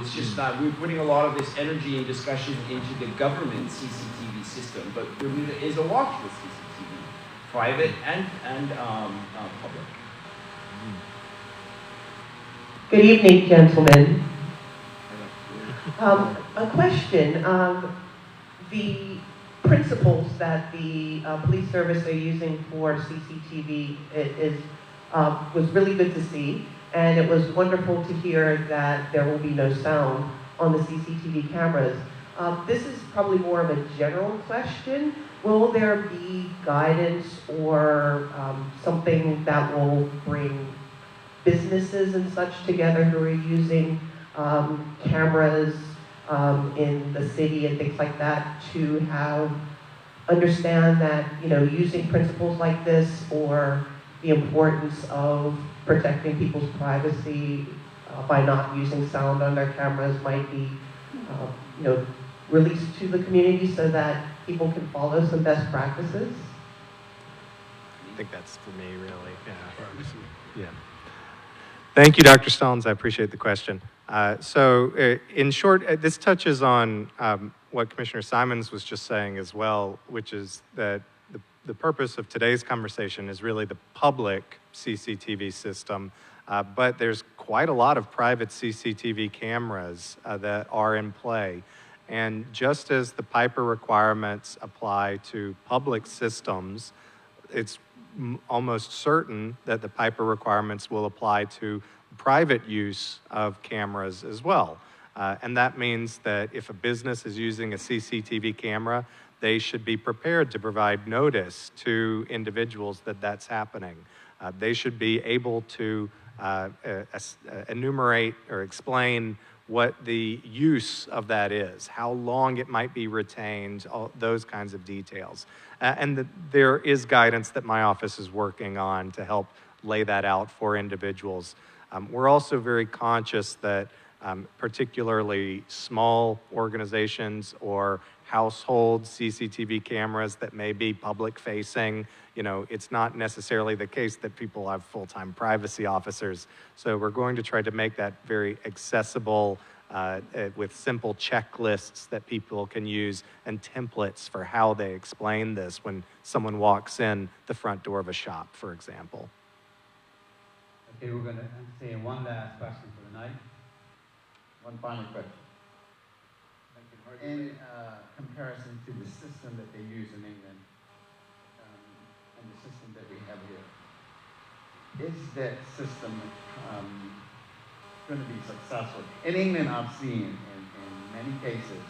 It's just that we're putting a lot of this energy and discussion into the government CCTV system, but Bermuda is awash with CCTV, private and public. Good evening, gentlemen. A question. The principles that the police service are using for CCTV was really good to see, and it was wonderful to hear that there will be no sound on the CCTV cameras. This is probably more of a general question. Will there be guidance or something that will bring businesses and such together who are using cameras in the city and things like that to understand that, using principles like this or the importance of protecting people's privacy by not using sound on their cameras might be, released to the community so that people can follow some best practices? I think that's for me, really. Yeah. Thank you, Dr. Stones. I appreciate the question. In short, this touches on what Commissioner Simons was just saying as well, which is that the purpose of today's conversation is really the public CCTV system, but there's quite a lot of private CCTV cameras that are in play. And just as the PIPER requirements apply to public systems, it's almost certain that the PIPER requirements will apply to private use of cameras as well. And that means that if a business is using a CCTV camera, they should be prepared to provide notice to individuals that that's happening. They should be able to enumerate or explain what the use of that is, how long it might be retained, all those kinds of details. There is guidance that my office is working on to help lay that out for individuals. We're also very conscious that particularly small organizations or household CCTV cameras that may be public-facing, it's not necessarily the case that people have full-time privacy officers. So we're going to try to make that very accessible with simple checklists that people can use and templates for how they explain this when someone walks in the front door of a shop, for example. Okay, we're going to entertain one last question for the night. One final question. In comparison to the system that they use in England and the system that we have here, is that system going to be successful? In England, I've seen in many cases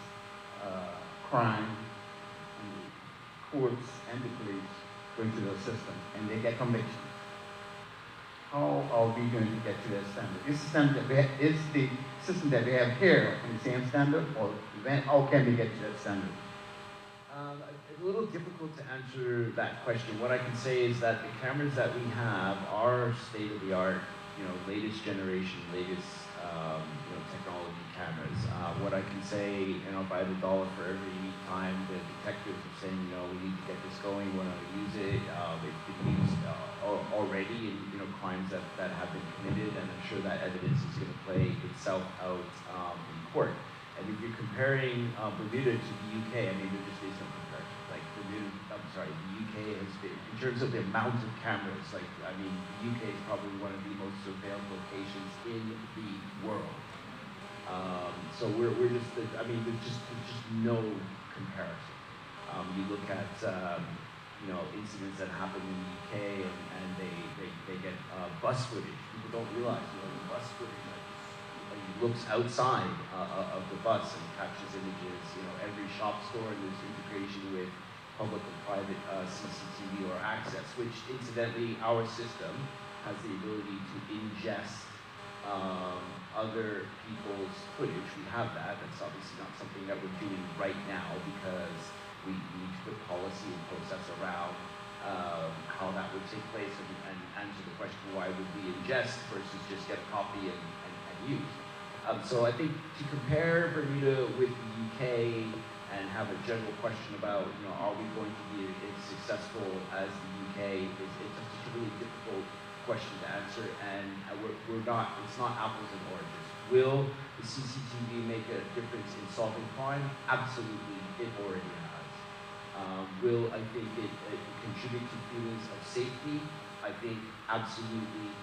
crime and the courts and the police go into those systems and they get convictions. how are we going to get to that standard? Is the system that we have here on the same standard, or how can we get to that standard? It's a little difficult to answer that question. What I can say is that the cameras that we have are state-of-the-art, latest generation, latest technology cameras. What I can say, if I had $1 for every time the detectives are saying, we need to get this going, we want to use it, it's been used already in crimes that have been committed, and I'm sure that evidence is going to play itself out in court. And if you're comparing Bermuda to the UK, I mean, there just is no comparison. Like the UK has been, in terms of the amount of cameras, the UK is probably one of the most surveilled locations in the world. So we're just, there's just no comparison. You look at, incidents that happen in the UK and they get bus footage. People don't realize, the bus footage looks outside of the bus and captures images. Every shop store, and there's integration with public and private CCTV or access, which incidentally our system has the ability to ingest other people's footage. We have that. That's obviously not something that we're doing right now because we need to put policy and process around how that would take place and answer the question, why would we ingest versus just get a copy and use. So I think to compare Bermuda with the UK and have a general question about, are we going to be as successful as the UK, it's just a really difficult question to answer, and we're not, it's not apples and oranges. Will the CCTV make a difference in solving crime? Absolutely, it already has. Will, I think, it contribute to feelings of safety? I think absolutely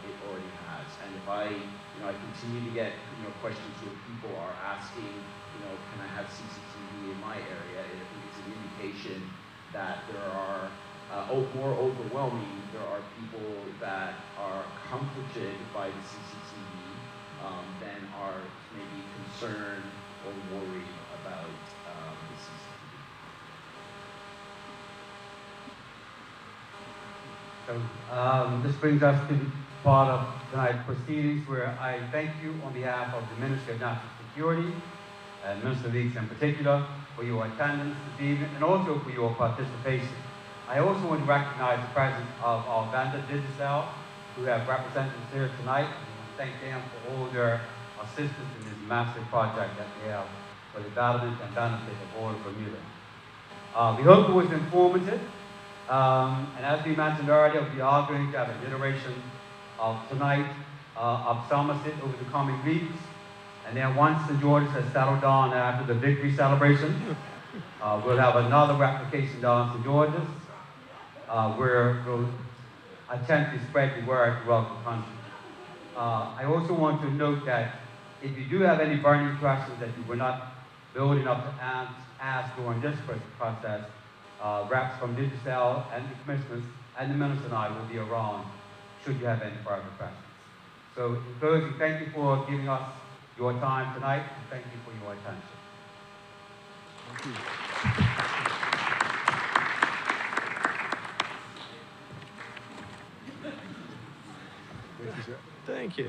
it already has. And if I continue to get, questions where people are asking, can I have CCTV in my area? And I think it's an indication that there are, more overwhelming, there are people that are comforted by the CCTV than are maybe concerned or worried about the CCTV. So this brings us to the part of tonight's proceedings where I thank you on behalf of the Ministry of National Security, and Minister Weeks in particular, for your attendance this evening and also for your participation. I also want to recognize the presence of our vendor, Digicel, who have representatives here tonight, and thank them for all their assistance in this massive project that we have for the betterment and benefit of all of Bermuda. We hope it was informative. And as we mentioned earlier, we are going to have an iteration of tonight of Somerset over the coming weeks. And then once St. George's has settled down after the victory celebration, we'll have another replication down St. George's, where we'll attempt to spread the word throughout the country. I also want to note that if you do have any burning questions that you were not bold enough to ask during this process, reps from Digicel and the commissioners and the minister and I will be around should you have any further questions. So in closing, thank you for giving us your time tonight, and thank you for your attention. Thank you.